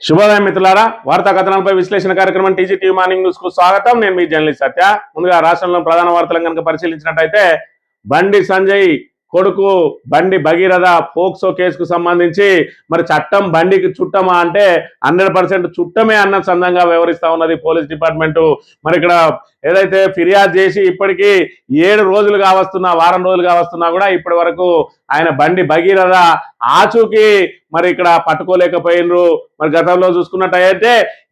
శుభోదయం మిత్రులారా, వార్తా కథనాలపై విశ్లేషణ కార్యక్రమం టీజీ టీవీ మార్నింగ్ న్యూస్ కు స్వాగతం. నేను మీ జర్నలిస్ట్ సత్య. ముందుగా రాష్ట్రంలో ప్రధాన వార్తలను కనుక పరిశీలించినట్టయితే, బండి సంజయ్ కొడుకు బండి భగీరథ పోక్సో కేసుకు సంబంధించి మరి చట్టం బండికి చుట్టమా అంటే 100% చుట్టమే అన్న సందంగా వ్యవహరిస్తా ఉన్నది పోలీస్ డిపార్ట్మెంటు. మరి ఇక్కడ ఏదైతే ఫిర్యాదు చేసి ఇప్పటికీ 7 రోజులుగా వస్తున్నా, వారం రోజులుగా వస్తున్నా కూడా ఇప్పటి వరకు ఆయన బండి భగీరథ ఆచూకీ మరి ఇక్కడ పట్టుకోలేకపోయినరు. మరి గతంలో చూసుకున్నట్టయితే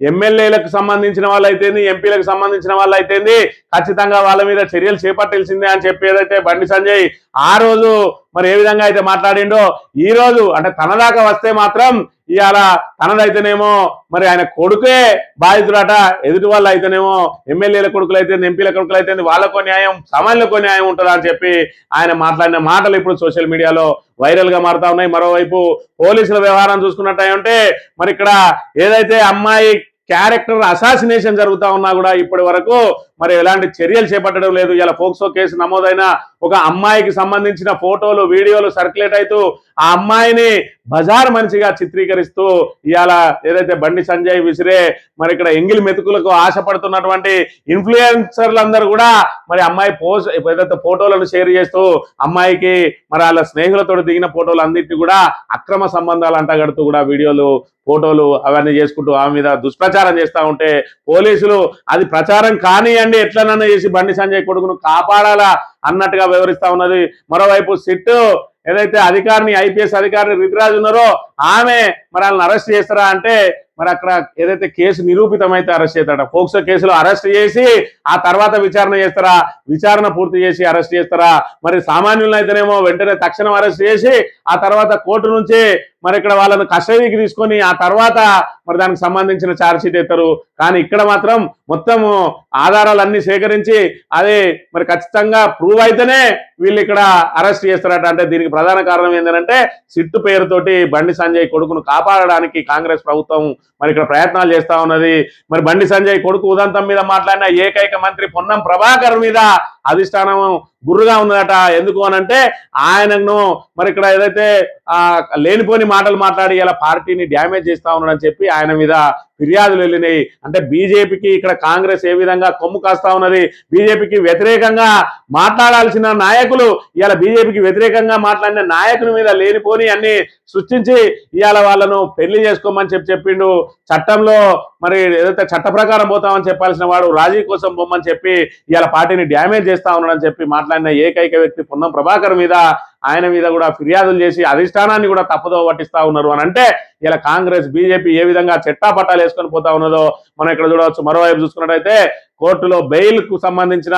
ఎమ్మెల్యేలకు సంబంధించిన వాళ్ళు అయితేంది, ఎంపీలకు సంబంధించిన వాళ్ళు అయితేంది ఖచ్చితంగా వాళ్ళ మీద చర్యలు చేపట్టాల్సిందే అని చెప్పి ఏదైతే బండి సంజయ్ ఆ రోజు మరి ఏ విధంగా అయితే మాట్లాడిండో, ఈ రోజు అంటే తన దాకా వస్తే మాత్రం ఇవాళ తనదైతేనేమో మరి ఆయన కొడుకే బాధితుడట, ఎదుటి వాళ్ళు అయితేనేమో ఎమ్మెల్యేల కొడుకులు అయితే, ఎంపీల కొడుకులు అయితే వాళ్ళకో న్యాయం, సామాన్యులకో న్యాయం ఉంటుందా అని చెప్పి ఆయన మాట్లాడిన మాటలు ఇప్పుడు సోషల్ మీడియాలో వైరల్ గా మారుతా ఉన్నాయి. మరోవైపు పోలీసుల వ్యవహారం చూసుకున్నట్టయితే మరి ఇక్కడ ఏదైతే అమ్మాయి క్యారెక్టర్ అసాసినేషన్ జరుగుతా ఉన్నా కూడా ఇప్పటి వరకు మరి ఎలాంటి చర్యలు చేపట్టడం లేదు. ఇలా పోక్సో కేసు నమోదైన ఒక అమ్మాయికి సంబంధించిన ఫోటోలు, వీడియోలు సర్క్యులేట్ అవుతూ ఆ అమ్మాయిని బజార్ మనిషిగా చిత్రీకరిస్తూ ఇవాళ ఏదైతే బండి సంజయ్ విసిరే మరి ఇక్కడ ఎంగిలి మెతుకులకు ఆశపడుతున్నటువంటి ఇన్ఫ్లుయెన్సర్లందరూ కూడా మరి అమ్మాయి ఏదైతే ఫోటోలను షేర్ చేస్తూ అమ్మాయికి మరి వాళ్ళ స్నేహితులతో దిగిన ఫోటోలు అన్నింటినీ కూడా అక్రమ సంబంధాలు అంటగడుతూ కూడా వీడియోలు, ఫోటోలు అవన్నీ చేసుకుంటూ ఆమె మీద దుష్ప్రచారం చేస్తూ ఉంటే పోలీసులు అది ప్రచారం కానియండి, ఎట్లనన్నా చేసి బండి సంజయ్ కొడుకును కాపాడాలా అన్నట్టుగా వ్యవహరిస్తా ఉన్నది. మరోవైపు సిట్ ఏదైతే అధికారిని, ఐపీఎస్ అధికారిని రితిరాజు ఉన్నారో ఆమె మరి వాళ్ళని అరెస్ట్ చేస్తారా అంటే మరి అక్కడ ఏదైతే కేసు నిరూపితమైతే అరెస్ట్ చేస్తాడ, పోక్సో కేసులో అరెస్ట్ చేసి ఆ తర్వాత విచారణ చేస్తారా, విచారణ పూర్తి చేసి అరెస్ట్ చేస్తారా, మరి సామాన్యులను అయితేనేమో వెంటనే తక్షణం అరెస్ట్ చేసి ఆ తర్వాత కోర్టు నుంచి మరి ఇక్కడ వాళ్ళను కస్టడీకి తీసుకొని ఆ తర్వాత మరి దానికి సంబంధించిన ఛార్జ్ షీట్ ఎత్తారు. కానీ ఇక్కడ మాత్రం మొత్తం ఆధారాలన్నీ సేకరించి అదే మరి ఖచ్చితంగా ప్రూవ్ అయితేనే వీళ్ళు ఇక్కడ అరెస్ట్ చేస్తారట. అంటే దీనికి ప్రధాన కారణం ఏంటంటే సిట్టు పేరుతోటి బండి సంజయ్ కొడుకును కాపాడడానికి కాంగ్రెస్ ప్రభుత్వం మరి ఇక్కడ ప్రయత్నాలు చేస్తా ఉన్నది. మరి బండి సంజయ్ కొడుకు ఉదంతం మీద మాట్లాడిన ఏకైక మంత్రి పొన్నం ప్రభాకర్ మీద అధిష్టానం గుర్రుగా ఉన్నదట. ఎందుకు అనంటే ఆయనను మరి ఇక్కడ ఏదైతే లేనిపోని మాటలు మాట్లాడి ఇలా పార్టీని డ్యామేజ్ చేస్తా ఉన్నాడని చెప్పి ఆయన మీద ఫిర్యాదులు వెళ్ళినాయి. అంటే బీజేపీకి ఇక్కడ కాంగ్రెస్ ఏ విధంగా కొమ్ము కాస్తా ఉన్నది, బీజేపీకి వ్యతిరేకంగా మాట్లాడాల్సిన నాయకులు ఇవాళ బీజేపీకి వ్యతిరేకంగా మాట్లాడిన నాయకుల మీద లేనిపోని అన్ని సృష్టించి ఇవాళ వాళ్ళను పెళ్లి చేసుకోమని చెప్పిండు. చట్టంలో మరి ఏదైతే చట్ట ప్రకారం పోతామని చెప్పాల్సిన వాడు రాజీ కోసం పోమని చెప్పి ఇవాళ పార్టీని డ్యామేజ్ చేస్తా ఉన్నాడని చెప్పి మాట్లాడిన ఏకైక వ్యక్తి పొన్నం ప్రభాకర్ మీద, ఆయన మీద కూడా ఫిర్యాదులు చేసి అధిష్టానాన్ని కూడా తప్పుదో పట్టిస్తా ఉన్నారు అని అంటే ఇలా కాంగ్రెస్, బీజేపీ ఏ విధంగా చెట్టాపట్టాలు వేసుకొని పోతా ఉన్నదో మనం ఇక్కడ చూడవచ్చు. మరోవైపు చూసుకున్నట్టయితే కోర్టులో బెయిల్ కు సంబంధించిన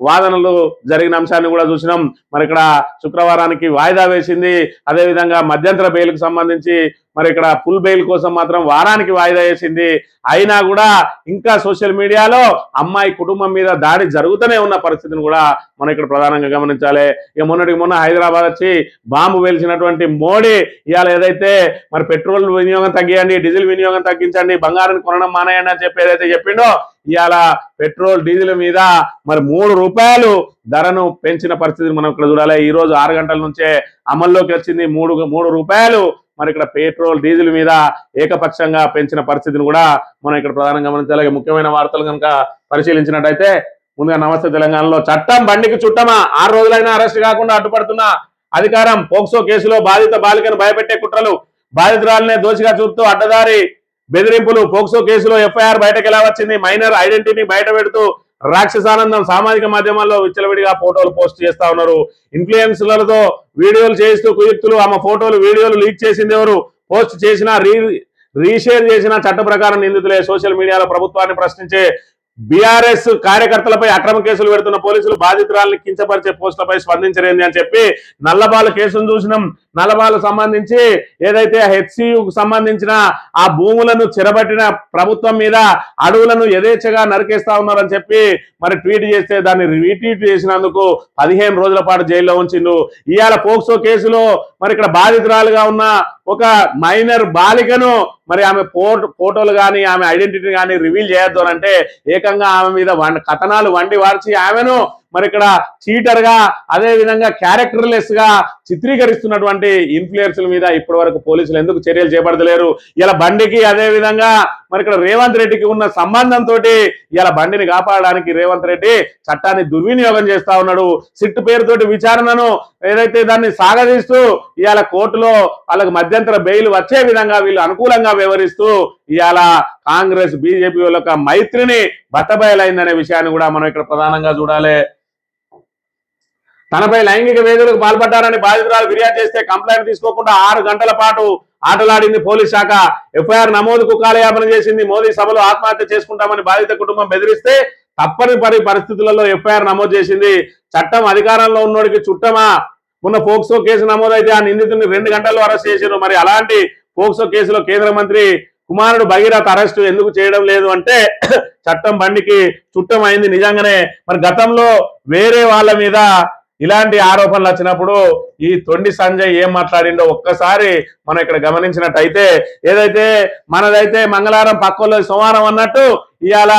వాదనలు జరిగిన అంశాన్ని కూడా చూసినాం. మరి ఇక్కడ శుక్రవారానికి వాయిదా వేసింది. అదేవిధంగా మధ్యంతర బెయిల్ కు సంబంధించి మరి ఇక్కడ ఫుల్ బెయిల్ కోసం మాత్రం వారానికి వాయిదా వేసింది. అయినా కూడా ఇంకా సోషల్ మీడియాలో అమ్మాయి కుటుంబం మీద దాడి జరుగుతూనే ఉన్న పరిస్థితిని కూడా మనం ఇక్కడ ప్రధానంగా గమనించాలి. ఇక మొన్న హైదరాబాద్ వచ్చి బాంబు వేల్చినటువంటి మోడీ ఇవాళ ఏదైతే మరి పెట్రోల్ వినియోగం తగ్గియండి, డీజిల్ వినియోగం తగ్గించండి, బంగారం కొనడం మానేయండి అని చెప్పి ఏదైతే చెప్పిండో ఇవాళ పెట్రోల్, డీజిల్ మీద మరి 3 రూపాయలు ధరను పెంచిన పరిస్థితిని మనం ఇక్కడ చూడాలి. ఈ రోజు 6 గంటల నుంచే అమల్లోకి వచ్చింది 3 రూపాయలు మరి ఇక్కడ పెట్రోల్, డీజిల్ మీద ఏకపక్షంగా పెంచిన పరిస్థితిని కూడా మనం ఇక్కడ ప్రధానంగా గమనించాలి. ముఖ్యమైన వార్తలు కనుక పరిశీలించినట్టయితే ముందుగా నమస్తే తెలంగాణలో చట్టం బండికి చుట్టమా, 6 రోజులైనా అరెస్ట్ కాకుండా అడ్డుపడుతున్న అధికారం, పోక్సో కేసులో బాధిత బాలికను భయపెట్టే కుట్రలు, బాధితురాలనే దోషిగా చూపుతూ అడ్డదారి బెదిరింపులు, పోక్సో కేసులో ఎఫ్ఐఆర్ బయటకు ఎలా వచ్చింది, మైనర్ ఐడెంటిటీని బయట పెడుతూ రాక్షసానందం, సామాజిక మాధ్యమాల్లో విచ్చలవిడిగా ఫోటోలు పోస్ట్ చేస్తా ఉన్నారు. ఇన్ఫ్లుయెన్సర్లతో వీడియోలు చేయిస్తూ కుయుక్తులు, ఆమె ఫోటోలు, వీడియోలు లీక్ చేసింది ఎవరు, పోస్ట్ చేసినా రీషేర్ చేసిన చట్ట ప్రకారం నిందితులే. సోషల్ మీడియాలో ప్రభుత్వాన్ని ప్రశ్నించే బీఆర్ఎస్ కార్యకర్తలపై అక్రమ కేసులు పెడుతున్న పోలీసులు బాధితురాలని కించపరిచే పోస్టులపై స్పందించరేంది అని చెప్పి నల్లబాల కేసును చూసినాం. నల్లబాలకు సంబంధించి ఏదైతే హెచ్సియుకు సంబంధించిన ఆ భూములను చెరబట్టిన ప్రభుత్వం మీద అడవులను యథేచ్ఛగా నరికేస్తా ఉన్నారని చెప్పి మరి ట్వీట్ చేస్తే దాన్ని రీట్వీట్ చేసినందుకు 15 రోజుల పాటు జైల్లో ఉంచిండు. ఇవాళ పోక్సో కేసులో మరి ఇక్కడ బాధితురాలుగా ఉన్న ఒక మైనర్ బాలికను మరి ఆమె ఫోటోలు కానీ ఆమె ఐడెంటిటీ కానీ రివీల్ చేయొద్దు అని అంటే ఏకంగా ఆమె మీద కథనాలు వండి వార్చి ఆమెను మరి ఇక్కడ చీటర్ గా అదే విధంగా క్యారెక్టర్లెస్ గా చిత్రీకరిస్తున్నటువంటి ఇన్ఫ్లుయెన్సర్ల మీద ఇప్పటి వరకు పోలీసులు ఎందుకు చర్యలు చేపడతలేరు? ఇలా బండికి అదే విధంగా మరి ఇక్కడ రేవంత్ రెడ్డికి ఉన్న సంబంధంతో ఇలా బండిని కాపాడడానికి రేవంత్ రెడ్డి చట్టాన్ని దుర్వినియోగం చేస్తా ఉన్నాడు. సిట్ పేరుతోటి విచారణను ఏదైతే దాన్ని సాగదీస్తూ ఇవాళ కోర్టులో వాళ్ళకి మధ్యంతర బెయిల్ వచ్చే విధంగా వీళ్ళు అనుకూలంగా వ్యవహరిస్తూ ఇవాళ కాంగ్రెస్ బీజేపీ వాళ్ళ మైత్రిని బట్టబయలైందనే విషయాన్ని కూడా మనం ఇక్కడ ప్రధానంగా చూడాలి. తనపై లైంగిక వేధింపులకు పాల్పడ్డారని బాధితురాలు ఫిర్యాదు చేస్తే కంప్లైంట్ తీసుకోకుండా 6 గంటల పాటు ఆటలాడింది పోలీస్ శాఖ. ఎఫ్ఐఆర్ నమోదుకు కాలయాపన చేసింది. మోదీ సభలో ఆత్మహత్య చేసుకుంటామని బాధిత కుటుంబం బెదిరిస్తే తప్పనిసరి పరిస్థితులలో ఎఫ్ఐఆర్ నమోదు చేసింది. చట్టం అధికారంలో ఉన్నోడికి చుట్టమా? మొన్న పోక్సో కేసు నమోదైతే ఆ నిందితుడిని 2 గంటల్లో అరెస్ట్ చేశారు. మరి అలాంటి పోక్సో కేసులో కేంద్ర మంత్రి కుమారుడు భగీరథ అరెస్టు ఎందుకు చేయడం లేదు అంటే చట్టం బండికి చుట్టం అయింది నిజంగానే. మరి గతంలో వేరే వాళ్ళ మీద ఇలాంటి ఆరోపణలు వచ్చినప్పుడు ఈ తొండి సంజయ్ ఏం మాట్లాడిండో ఒక్కసారి మనం ఇక్కడ గమనించినట్టయితే, ఏదైతే మనదైతే మంగళవారం పక్కలో సోమవారం అన్నట్టు ఇవాళ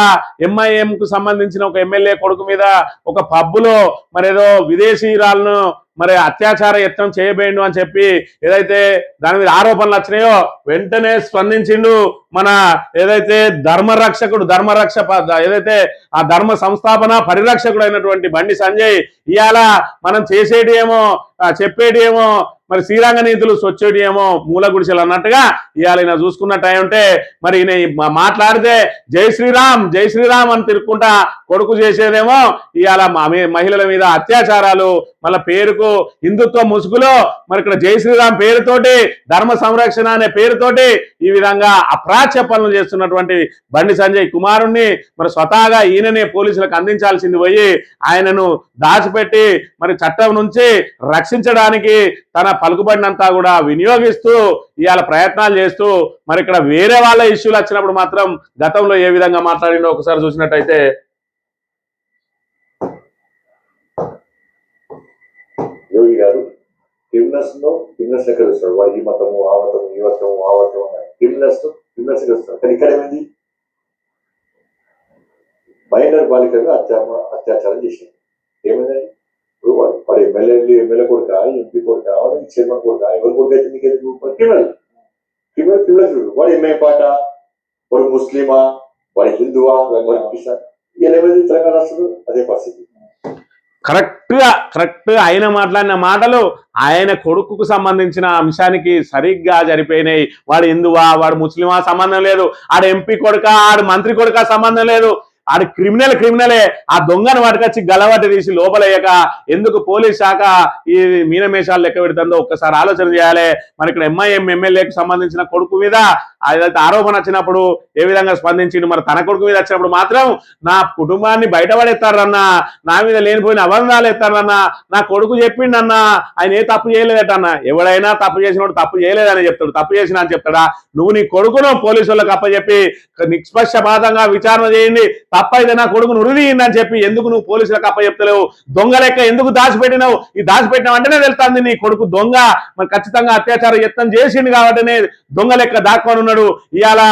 ఎంఐఎం కు సంబంధించిన ఒక ఎమ్మెల్యే కొడుకు మీద ఒక పబ్బులో మరేదో విదేశీయురాలను మరి అత్యాచార యత్నం చేయబోయిండు అని చెప్పి ఏదైతే దాని మీద ఆరోపణలు వచ్చినాయో వెంటనే స్పందించిండు మన ఏదైతే ఏదైతే ఆ ధర్మ సంస్థాపన పరిరక్షకుడు అయినటువంటి బండి సంజయ్. ఇవాళ మనం చేసేటి ఏమో చెప్పేటి ఏమో మరి శ్రీరంగ నీతులు సొచ్చేటి ఏమో మూల గుడిసెలు అన్నట్టుగా ఇవాళ ఈయన చూసుకున్నట్టే మరి ఈయన మాట్లాడితే జై శ్రీరామ్ అని తిరుక్కుంటా కొడుకు చేసేదేమో ఇవాళ మహిళల మీద అత్యాచారాలు, మళ్ళీ పేరుకు హిందుత్వ ముసుగులో మరి ఇక్కడ జై శ్రీరామ్ పేరుతోటి ధర్మ సంరక్షణ అనే పేరుతోటి ఈ విధంగా అప్రాచ్య పనులు చేస్తున్నటువంటి బండి సంజయ్ కుమారుణ్ణి మరి స్వతహాగా ఈయననే పోలీసులకు అందించాల్సింది పోయి ఆయనను దాచిపెట్టి మరి చట్టం నుంచి రక్షించడానికి తన పలుకుబడినంతా కూడా వినియోగిస్తూ ఇవాళ ప్రయత్నాలు చేస్తూ మరి ఇక్కడ వేరే వాళ్ళ ఇష్యూలు వచ్చినప్పుడు మాత్రం గతంలో ఏ విధంగా మాట్లాడిండో ఒకసారి చూసినట్టయితే, యోగి గారు క్రిమినల్స్ ఎక్కడ వస్తాడు? వాడు ఈ మతము ఆ మతము ఈ మతము ఆ మతం క్రిమినల్స్ ఎక్కడ వస్తాడు? కానీ ఇక్కడ ఏమైంది? మైనర్ బాలికగా అత్యాచారం చేసింది. ఏమైందండి? ఇప్పుడు వాడు ఎమ్మెల్యే కొడుక, ఎంపీ కొడుక, వాడు చైర్మన్ కొడుక, ఎవరి కొడుకు అయితే నీకు క్రిమినల్ వాడు ఎంఐ పాట, వాడు ముస్లిమా, వాడు హిందువా, వాడు క్రిస్టియన్, ఇలా ఏమైంది తెలంగాణ రాష్ట్రంలో? అదే పరిస్థితి. కరెక్ట్ ఆయన మాట్లాడిన మాటలు ఆయన కొడుకుకు సంబంధించిన అంశానికి సరిగ్గా జరిపోయినాయి. వాడు హిందువా, వాడు ముస్లిమా సంబంధం లేదు. ఆడ ఎంపీ కొడుక, ఆడు మంత్రి కొడుక సంబంధం లేదు. ఆడు క్రిమినలే. ఆ దొంగను వాటికొచ్చి గలవటి తీసి లోపలయ్యాక ఎందుకు పోలీస్ శాఖ ఈ మీనమేషాలు లెక్క పెడుతుందో ఒక్కసారి ఆలోచన చేయాలి. మరి ఇక్కడ ఎంఐఎం ఎమ్మెల్యేకి సంబంధించిన కొడుకు మీద ఏదైతే ఆరోపణ వచ్చినప్పుడు ఏ విధంగా స్పందించిండు, మరి తన కొడుకు మీద వచ్చినప్పుడు మాత్రం నా కుటుంబాన్ని బయటపడేస్తారన్నా, నా మీద లేనిపోయిన అబంధాలు ఎత్తారన్నా, నా కొడుకు చెప్పిండన్నా ఆయన ఏ తప్పు చేయలేదటన్నా. ఎవడైనా తప్పు చేసినప్పుడు తప్పు చేయలేదని చెప్తాడు, తప్పు చేసినా అని చెప్తాడా? నువ్వు నీ కొడుకును పోలీసు వాళ్ళకి అప్పచెప్పి నిష్పక్షపాతంగా విచారణ చేయండి, తప్పైతే నా కొడుకును ఉరిదీయండి అని చెప్పి ఎందుకు నువ్వు పోలీసులకు అప్పచెప్తలేవు? దొంగ లెక్క ఎందుకు దాచిపెట్టినావు? ఈ దాచిపెట్టిన వెంటనే వెళ్తాంది నీ కొడుకు దొంగ, మరి ఖచ్చితంగా అత్యాచార యత్నం చేసిండు కాబట్టినే దొంగ లెక్క దాక్కొని ఉన్నాడు. ఇవాళ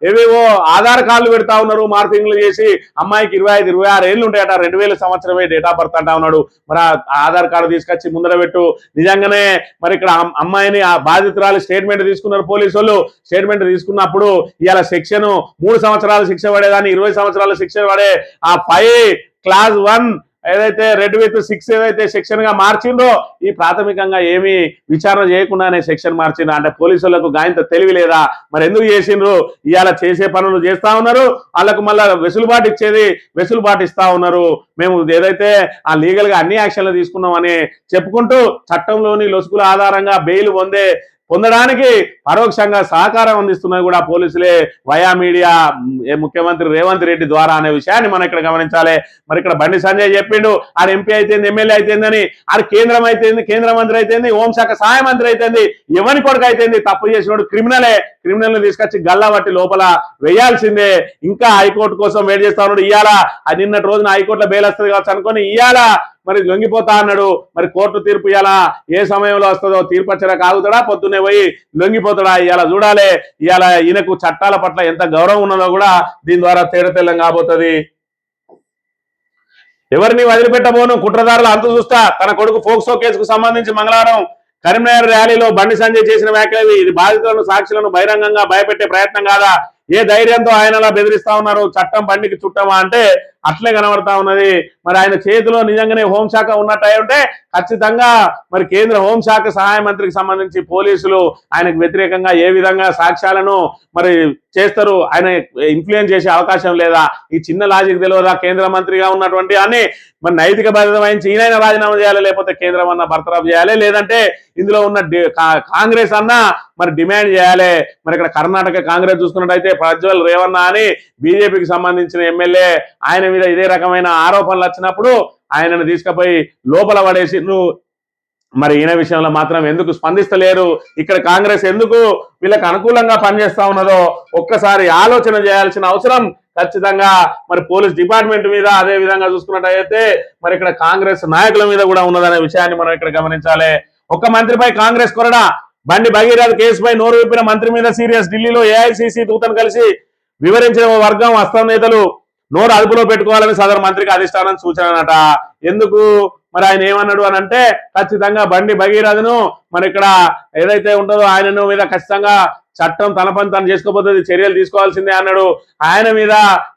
ఏవేవో ఆధార్ కార్డులు పెడతా ఉన్నారు, మార్పింగ్లు చేసి అమ్మాయికి 25-26 ఏళ్ళు ఉంటాయట, 2000 సంవత్సరమే డేట్ ఆఫ్ బర్త్ అంటా ఉన్నాడు. మరి ఆధార్ కార్డు తీసుకొచ్చి ముందర పెట్టు. నిజంగానే మరి ఇక్కడ అమ్మాయిని ఆ బాధితురాలు స్టేట్మెంట్ తీసుకున్నారు పోలీసు వాళ్ళు. స్టేట్మెంట్ తీసుకున్నప్పుడు ఇవాళ సెక్షన్ 3 సంవత్సరాలు శిక్ష పడేదాన్ని 20 సంవత్సరాలు శిక్ష పడే ఆ 5 Class 1 ఏదైతే రెడ్ విత్ 6 ఏదైతే సెక్షన్ గా మార్చిందో ఈ ప్రాథమికంగా ఏమి విచారణ చేయకుండానే సెక్షన్ మార్చిండ్రు. అంటే పోలీసులకు గాయంత తెలివి లేదా? మరి ఎందుకు చేసిండ్రు? ఇవాళ చేసే పనులు చేస్తా ఉన్నారు, వాళ్ళకు మళ్ళా వెసులుబాటు ఇస్తా ఉన్నారు. మేము ఏదైతే ఆ లీగల్ గా అన్ని యాక్షన్లు తీసుకున్నామని చెప్పుకుంటూ చట్టంలోని లొసుగుల ఆధారంగా బెయిల్ పొందడానికి పరోక్షంగా సహకారం అందిస్తున్నది కూడా పోలీసులే వయా మీడియా ముఖ్యమంత్రి రేవంత్ రెడ్డి ద్వారా అనే విషయాన్ని మనం ఇక్కడ గమనించాలి. మరి ఇక్కడ బండి సంజయ్ చెప్పిండు ఆడ ఎంపీ అయితేంది, ఎమ్మెల్యే అయితేందని, ఆడ కేంద్రం అయితేంది, కేంద్ర మంత్రి అయితేంది, హోంశాఖ సహాయ మంత్రి అయితేంది, ఎవరి కొడుకు అయితేంది, తప్పు చేసినోడు క్రిమినల్ని తీసుకొచ్చి గల్లాబట్టి లోపల వేయాల్సిందే. ఇంకా హైకోర్టు కోసం వెయిట్ చేస్తా ఉన్నాడు. ఇవాళ నిన్నటి రోజున హైకోర్టులో బెయిల్ వస్తుంది కావచ్చు అనుకొని ఇవాళ మరి లొంగిపోతా అన్నాడు. మరి కోర్టు తీర్పు ఇవాళ ఏ సమయంలో వస్తుందో, తీర్పు వచ్చాక ఆగుతాడా, పొద్దున్నే పోయి లొంగిపోతాడా? ఇవాళ చూడాలి. ఇవాళ ఈయనకు చట్టాల పట్ల ఎంత గౌరవం ఉన్నదో కూడా దీని ద్వారా తేడతెల్లం కాబోతుంది. ఎవరిని వదిలిపెట్టబోను, కుట్రదారుల అంతు చూస్తా. తన కొడుకు ఫోక్సో కేసుకు సంబంధించి మంగళవారం కరీంనగర్ ర్యాలీలో బండి సంజయ్ చేసిన వ్యాఖ్యలు ఇది బాధితులను సాక్షులను బహిరంగంగా భయపెట్టే ప్రయత్నం కాదా? ఏ ధైర్యంతో ఆయన అలా బెదిరిస్తా ఉన్నారు? చట్టం బండికి చుట్టమా అంటే అట్లే కనబడతా ఉన్నది. మరి ఆయన చేతిలో నిజంగానే హోంశాఖ ఉన్నట్టు ఉంటే ఖచ్చితంగా మరి కేంద్ర హోంశాఖ సహాయ మంత్రికి సంబంధించి పోలీసులు ఆయనకు వ్యతిరేకంగా ఏ విధంగా సాక్ష్యాలను మరి చేస్తారు? ఆయన ఇన్ఫ్లుయెన్స్ చేసే అవకాశం లేదా? ఈ చిన్న లాజిక్ తెలియదా? కేంద్ర మంత్రిగా ఉన్నటువంటి అని మరి నైతిక బాధ్యత వహించి ఈయన రాజీనామా చేయాలి, లేకపోతే కేంద్రం అన్న బర్తరఫ్ చేయాలి, లేదంటే ఇందులో ఉన్న కాంగ్రెస్ అన్న మరి డిమాండ్ చేయాలి. మరి ఇక్కడ కర్ణాటక కాంగ్రెస్ చూసుకున్నట్టయితే ప్రజ్వల్ రేవన్న అని బీజేపీకి సంబంధించిన ఎమ్మెల్యే, ఆయన మీద ఇదే రకమైన ఆరోపణలు వచ్చినప్పుడు ఆయనను తీసుకుపోయి లోపల పడేసి మరి ఈయన విషయంలో మాత్రం ఎందుకు స్పందిస్తలేరు? ఇక్కడ కాంగ్రెస్ ఎందుకు వీళ్ళకి అనుకూలంగా పనిచేస్తా ఉన్నదో ఒక్కసారి ఆలోచన చేయాల్సిన అవసరం ఖచ్చితంగా మరి పోలీస్ డిపార్ట్మెంట్ మీద, అదే విధంగా చూసుకున్నట్టయితే మరి ఇక్కడ కాంగ్రెస్ నాయకుల మీద కూడా ఉన్నదనే విషయాన్ని మనం ఇక్కడ గమనించాలి. ఒక్క మంత్రిపై కాంగ్రెస్ కొరడా, బండి భగీరథ కేసుపై నోరు విప్పిన మంత్రి మీద సీరియస్. ఢిల్లీలో ఏఐసిసి దూతను కలిసి వివరించిన వర్గం హస్తం నేతలు నోరు అదుపులో పెట్టుకోవాలని సదరు మంత్రికి అధిష్టానం సూచనట. ఎందుకు మరి ఆయన ఏమన్నాడు అని అంటే ఖచ్చితంగా బండి భగీరథను మరి ఇక్కడ ఏదైతే ఉంటుందో ఆయన మీద ఖచ్చితంగా చట్టం తన పని తను చేసుకోబోతుంది, చర్యలు తీసుకోవాల్సిందే అన్నాడు. ఆయన మీద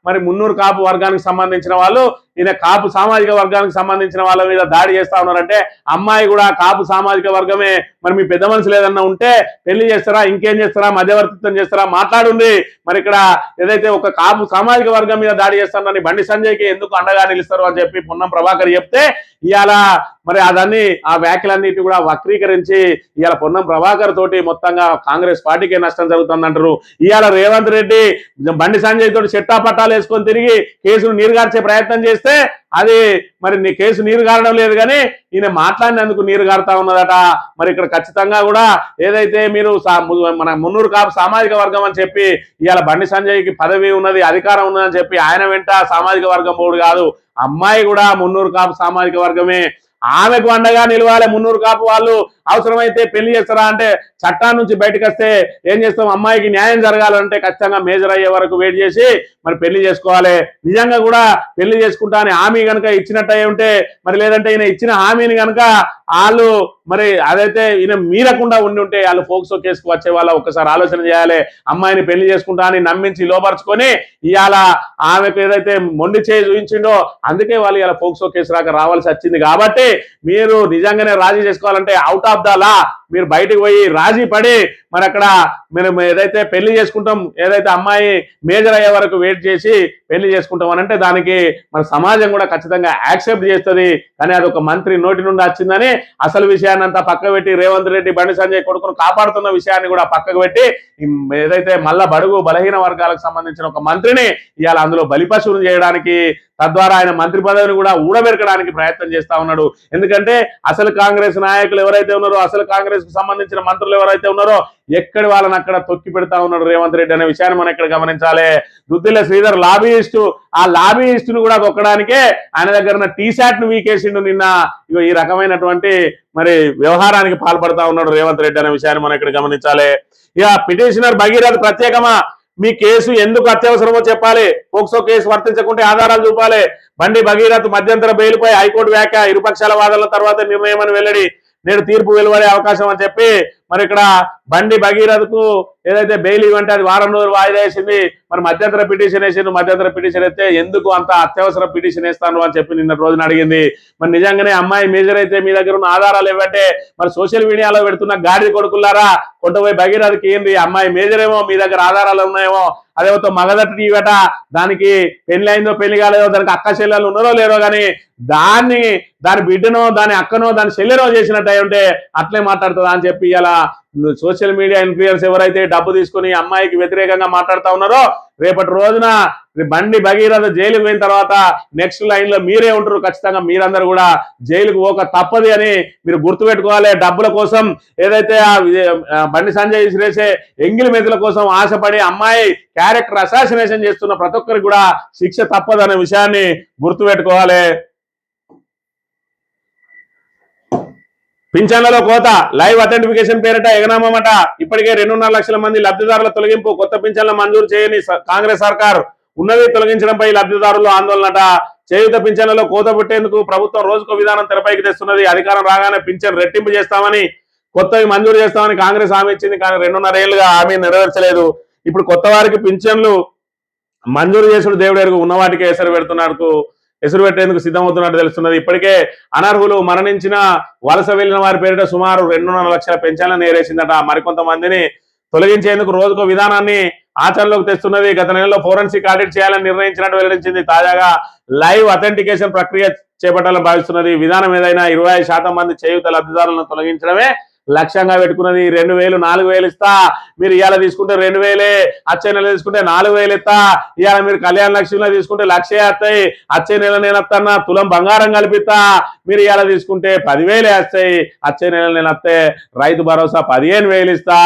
మరి మున్నూరు కాపు వర్గానికి సంబంధించిన వాళ్ళు, ఈయన కాపు సామాజిక వర్గానికి సంబంధించిన వాళ్ళ మీద దాడి చేస్తా ఉన్నారంటే అమ్మాయి కూడా కాపు సామాజిక వర్గమే, మరి మీ పెద్ద మనుషులు ఏదన్నా ఉంటే పెళ్లి చేస్తారా, ఇంకేం చేస్తారా, మధ్యవర్తిత్వం చేస్తారా మాట్లాడుంది. మరి ఇక్కడ ఏదైతే ఒక కాపు సామాజిక వర్గం మీద దాడి చేస్తారని బండి సంజయ్కి ఎందుకు అండగా నిలుస్తారు అని చెప్పి పొన్నం ప్రభాకర్ చెప్తే ఇవాళ మరి అదన్నీ ఆ వ్యాఖ్యలన్నిటి కూడా వక్రీకరించి ఇవాళ పొన్నం ప్రభాకర్ తోటి మొత్తంగా కాంగ్రెస్ పార్టీకే నష్టం జరుగుతుందంటారు. ఇవాళ రేవంత్ రెడ్డి బండి సంజయ్ తోటి చెట్టా పట్టాలు వేసుకొని తిరిగి కేసును నీరుగార్చే ప్రయత్నం చేస్తే అది మరి నీ కేసు నీరు గారడం లేదు, కానీ ఈయన మాట్లాడినందుకు నీరు గారుతా ఉన్నదట. మరి ఇక్కడ ఖచ్చితంగా కూడా ఏదైతే మీరు మన మున్నూరు కాపు సామాజిక వర్గం అని చెప్పి ఇవాళ బండి సంజయ్కి పదవి ఉన్నది, అధికారం ఉన్నదని చెప్పి ఆయన వెంట సామాజిక వర్గం పోడు కాదు, అమ్మాయి కూడా మున్నూరు కాపు సామాజిక వర్గమే. ఆమెకు అండగా నిలవాలి. మున్నూరు కాపు వాళ్ళు అవసరమైతే పెళ్లి చేస్తారా అంటే చట్టం నుంచి బయటకు వస్తే ఏం చేస్తాం? అమ్మాయికి న్యాయం జరగాలంటే ఖచ్చితంగా మేజర్ అయ్యే వరకు వెయిట్ చేసి మరి పెళ్లి చేసుకోవాలి. నిజంగా కూడా పెళ్లి చేసుకుంటా అని హామీ కనుక ఇచ్చినట్టు ఉంటే మరి, లేదంటే ఈయన ఇచ్చిన హామీని కనుక వాళ్ళు మరి అదైతే ఈయన మీరకుండా ఉండి ఉంటే వాళ్ళు ఫోక్సో కేసుకు వచ్చే వాళ్ళ ఒక్కసారి ఆలోచన చేయాలి. అమ్మాయిని పెళ్లి చేసుకుంటా అని నమ్మించి లోపరుచుకొని ఇవాళ ఆమెకు ఏదైతే మొండి చేయి చూపించిండో అందుకే వాళ్ళు ఇలా ఫోక్సో కేసు రావాల్సి వచ్చింది. కాబట్టి మీరు నిజంగానే రాజీ చేసుకోవాలంటే అవుట్ ఆఫ్ ద లా మీరు బయటకు పోయి రాజీ పడి మరి అక్కడ మేము ఏదైతే పెళ్లి చేసుకుంటాం, ఏదైతే అమ్మాయి మేజర్ అయ్యే వరకు వెయిట్ చేసి పెళ్లి చేసుకుంటాం అని అంటే దానికి మన సమాజం కూడా ఖచ్చితంగా యాక్సెప్ట్ చేస్తుంది. కానీ అది ఒక మంత్రి నోటి నుండి వచ్చిందని అసలు విషయాన్ని అంతా పక్కకు పెట్టి రేవంత్ రెడ్డి బండి సంజయ్ కొడుకును కాపాడుతున్న విషయాన్ని కూడా పక్కకు పెట్టి ఏదైతే మళ్ళా బడుగు బలహీన వర్గాలకు సంబంధించిన ఒక మంత్రిని ఇవాళ అందులో బలిపశువును చేయడానికి, తద్వారా ఆయన మంత్రి పదవిని కూడా ఊడబెరకడానికి ప్రయత్నం చేస్తా ఉన్నాడు. ఎందుకంటే అసలు కాంగ్రెస్ నాయకులు ఎవరైతే ఉన్నారో, అసలు కాంగ్రెస్ కు సంబంధించిన మంత్రులు ఎవరైతే ఉన్నారో ఎక్కడి వాళ్ళని అక్కడ తొక్కి పెడతా ఉన్నాడు రేవంత్ రెడ్డి అనే విషయాన్ని మనం ఇక్కడ గమనించాలి. దుద్దిల్ల శ్రీధర్ లాబీయిస్టు, ఆ లాబీయిస్టును కూడా తొక్కడానికే ఆయన దగ్గర టీశాట్ ను వీకేసిండు నిన్న. ఈ రకమైనటువంటి మరి వ్యవహారానికి పాల్పడతా ఉన్నాడు రేవంత్ రెడ్డి అనే విషయాన్ని మనం ఇక్కడ గమనించాలి. ఇక పిటిషనర్ భగీరథ ప్రత్యేకమా, మీ కేసు ఎందుకు అత్యవసరమో చెప్పాలి, పోక్సో కేసు వర్తించకుంటే ఆధారాలు చూపాలి. బండి భగీరథ్ మధ్యంతర బెయిల్పై హైకోర్టు వ్యాఖ్య, ఇరుపక్షాల వాదనల తర్వాత నిర్ణయం అని వెల్లడి. నేడు తీర్పు వెలువడే అవకాశం అని చెప్పి మరి ఇక్కడ బండి భగీరథకు ఏదైతే బెయిల్ ఇవ్వంటే అది వారం రోజులు వాయిదా వేసింది. మరి మధ్యంతర పిటిషన్ వేసింది. మధ్యంతర పిటిషన్ అయితే ఎందుకు అంత అత్యవసర పిటిషన్ వేస్తాను అని చెప్పి నిన్న రోజున అడిగింది. మరి నిజంగానే అమ్మాయి మేజర్ అయితే మీ దగ్గర ఉన్న ఆధారాలు ఇవ్వంటే మరి సోషల్ మీడియాలో పెడుతున్న గాడి కొడుకులారా కొండపోయి భగీరథకి ఏంది, అమ్మాయి మేజర్ ఏమో మీ దగ్గర ఆధారాలు ఉన్నాయేమో, అదేమో మగదట్టి ఇవట, దానికి పెళ్లి అయిందో పెళ్లి కాలేదో, దానికి అక్క చెల్లెలు ఉన్నారో లేరో, కానీ దాని బిడ్డనో దాని అక్కనో దాని చెల్లెనో చేసినట్టు అయి ఉంటే అట్లే మాట్లాడుతుందా అని చెప్పి ఇలా సోషల్ మీడియా ఇన్ఫ్లుయెన్స్ ఎవరైతే డబ్బు తీసుకుని అమ్మాయికి వ్యతిరేకంగా మాట్లాడుతూ ఉన్నారో రేపటి రోజున బండి భగీరథ జైలుకు పోయిన తర్వాత నెక్స్ట్ లైన్ లో మీరే ఉంటారు. ఖచ్చితంగా మీరందరూ కూడా జైలుకు పోక తప్పది అని మీరు గుర్తుపెట్టుకోవాలి. డబ్బుల కోసం ఏదైతే బండి సంజయ్ చేసే ఎంగిలి మెతుల కోసం ఆశపడి అమ్మాయి క్యారెక్టర్ అసాసినేషన్ చేస్తున్న ప్రతి ఒక్కరికి కూడా శిక్ష తప్పదు అనే విషయాన్ని గుర్తుపెట్టుకోవాలి. పింఛన్లలో కోత, లైవ్ అథెంటిఫికేషన్ పేరిట ఎగనామట. ఇప్పటికే 2.5 లక్షల మంది లబ్ధిదారుల తొలగింపు, కొత్త పింఛన్ల మంజూరు చేయని కాంగ్రెస్ సర్కార్ ఉన్నది తొలగించడంపై లబ్ధిదారులు ఆందోళనట. చేయూత పింఛన్లలో కోత పెట్టేందుకు ప్రభుత్వం రోజుకో విధానం తెరపైకి తెస్తున్నది. అధికారం రాగానే పింఛన్ రెట్టింపు చేస్తామని, కొత్తవి మంజూరు చేస్తామని కాంగ్రెస్ హామీ ఇచ్చింది. కానీ 2.5 ఏళ్లుగా హామీ నెరవేర్చలేదు. ఇప్పుడు కొత్త వారికి పింఛన్లు మంజూరు చేసుడు దేవుడు ఎరుగు, ఉన్న వాటికి ఎసురు పెట్టేందుకు సిద్ధమవుతున్నట్టు తెలుస్తున్నది. ఇప్పటికే అనర్హులు, మరణించిన, వలస వెళ్లిన వారి పేరిట సుమారు 2.5 లక్షల పెన్షన్లను నేరేసిందట. మరికొంతమందిని తొలగించేందుకు రోజుకో విధానాన్ని ఆచరణలోకి తెస్తున్నది. గత నెలలో ఫోరెన్సిక్ ఆడిట్ చేయాలని నిర్ణయించినట్టు వెల్లడించింది. తాజాగా లైవ్ అథెంటికేషన్ ప్రక్రియ చేపట్టాలని భావిస్తున్నది. విధానం ఏదైనా 25% మంది చేయూత లబ్ధిదారులను తొలగించడమే లక్ష్యంగా పెట్టుకున్నది. 2,000, 4,000 ఇస్తా, మీరు ఇవాళ తీసుకుంటే 2,000, వచ్చే నెల తీసుకుంటే 4,000 ఇస్తా, ఇవాళ మీరు కళ్యాణ లక్ష్మిలో తీసుకుంటే 1,00,000 వస్తాయి, వచ్చే నెల నేను వస్తానా తులం బంగారం కల్పిస్తా, మీరు ఇవాళ తీసుకుంటే 10,000 వస్తాయి, వచ్చే నెల నేను వస్తే రైతు భరోసా 15,000 ఇస్తా,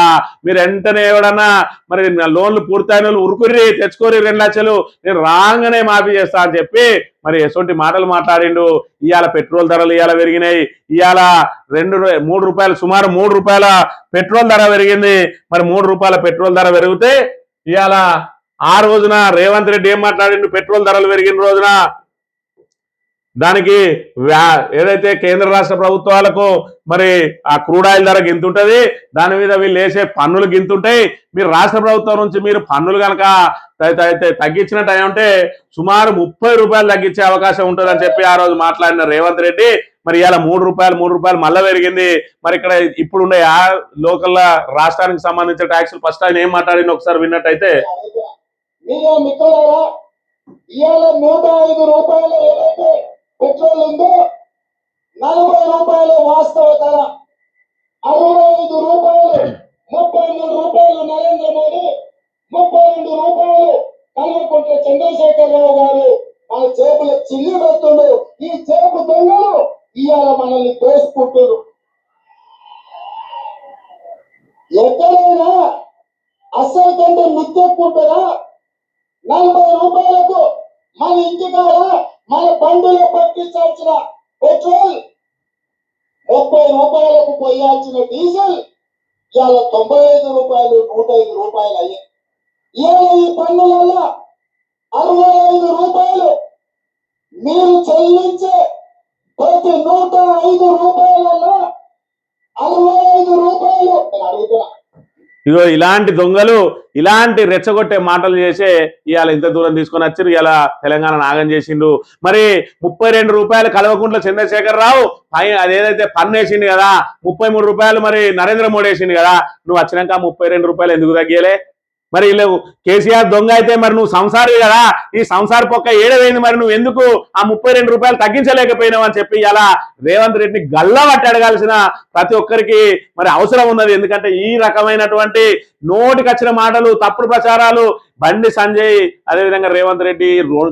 మీరు వెంటనే ఎవడన్నా మరి లోన్లు పూర్తయిన వాళ్ళు ఉరుకుర్రి తెచ్చుకోరి 2 లక్షలు నేను రాగానే మాఫీ చేస్తా అని చెప్పి మరి ఎటువంటి మాటలు మాట్లాడిండు. ఇవాళ పెట్రోల్ ధరలు ఇవాళ పెరిగినాయి. ఇవాళ 3 రూపాయలు, సుమారు 3 రూపాయల పెట్రోల్ ధర పెరిగింది. మరి 3 రూపాయల పెట్రోల్ ధర పెరిగితే ఇవాళ ఆ రోజున రేవంత్ రెడ్డి ఏం మాట్లాడిండు? పెట్రోల్ ధరలు పెరిగిన రోజున దానికి ఏదైతే కేంద్ర రాష్ట్ర ప్రభుత్వాలకు మరి ఆ క్రూడ్ ఆయిల్ ధర గింతుంటది, దాని మీద వీళ్ళు వేసే పన్నులు గింతుంటాయి. మీరు రాష్ట్ర ప్రభుత్వం నుంచి మీరు పన్నులు కనుక తగ్గించినట్టు అయ్యంటే సుమారు 30 రూపాయలు తగ్గించే అవకాశం ఉంటుందని చెప్పి ఆ రోజు మాట్లాడిన రేవంత్ రెడ్డి మరి ఇలా 3 రూపాయలు మళ్ళా పెరిగింది. మరి ఇక్కడ ఇప్పుడు ఉండే లోకల్ రాష్ట్రానికి సంబంధించిన ట్యాక్సులు ఫస్ట్ ఆయన ఏం మాట్లాడింది ఒకసారి విన్నట్టయితే, పెట్రోల్ ఉందో 40 రూపాయలు వాస్తవ ధర, 65 రూపాయలు, 33 రూపాయలు నరేంద్ర మోడీ, 32 రూపాయలు కల్వకుంట్ల చంద్రశేఖరరావు గారు మన జేబులో చిల్లి పెడుతుండు. ఈ జేబు దొంగలు ఇవాళ మనల్ని దోసుకుంటున్నారు. ఎక్కడైనా అసలు కంటే మిత్తెక్కుంటారా? 40 రూపాయలకు మన ఇంటికాడ మన బండిలో పట్టించాల్సిన పెట్రోల్, 30 రూపాయలకు పోయాల్సిన డీజిల్ ఇవాళ 95 రూపాయలు, 105 రూపాయలు అయ్యాయి. ఇవాళ ఈ పన్నుల వల్ల 65 రూపాయలు మీరు చెల్లించే ప్రతి 105 రూపాయలలో 65 రూపాయలు నేను అడుగుతున్నా. ఇగో ఇలాంటి దొంగలు ఇలాంటి రెచ్చగొట్టే మాటలు చేసే ఇవాళ ఇంత దూరం తీసుకొని వచ్చారు. ఇలా తెలంగాణ నాగం చేసిండు. మరి 32 రూపాయలు కల్వకుంట్ల చంద్రశేఖరరావు అదేదైతే పన్ను వేసిండు కదా, 33 రూపాయలు మరి నరేంద్ర మోడీ వేసిండు కదా, నువ్వు వచ్చినాక 32 రూపాయలు ఎందుకు తగ్గియలే? మరి వీళ్ళు కేసీఆర్ దొంగ అయితే మరి నువ్వు సంసారి కదా, ఈ సంసార పొక్క ఏడవైంది, మరి నువ్వు ఎందుకు ఆ 32 రూపాయలు తగ్గించలేకపోయినావు అని చెప్పి ఇలా రేవంత్ రెడ్డిని గల్లబట్టి అడగాల్సిన ప్రతి ఒక్కరికి మరి అవసరం ఉన్నది. ఎందుకంటే ఈ రకమైనటువంటి నోటికి వచ్చిన మాటలు, తప్పుడు ప్రచారాలు బండి సంజయ్ అదేవిధంగా రేవంత్ రెడ్డి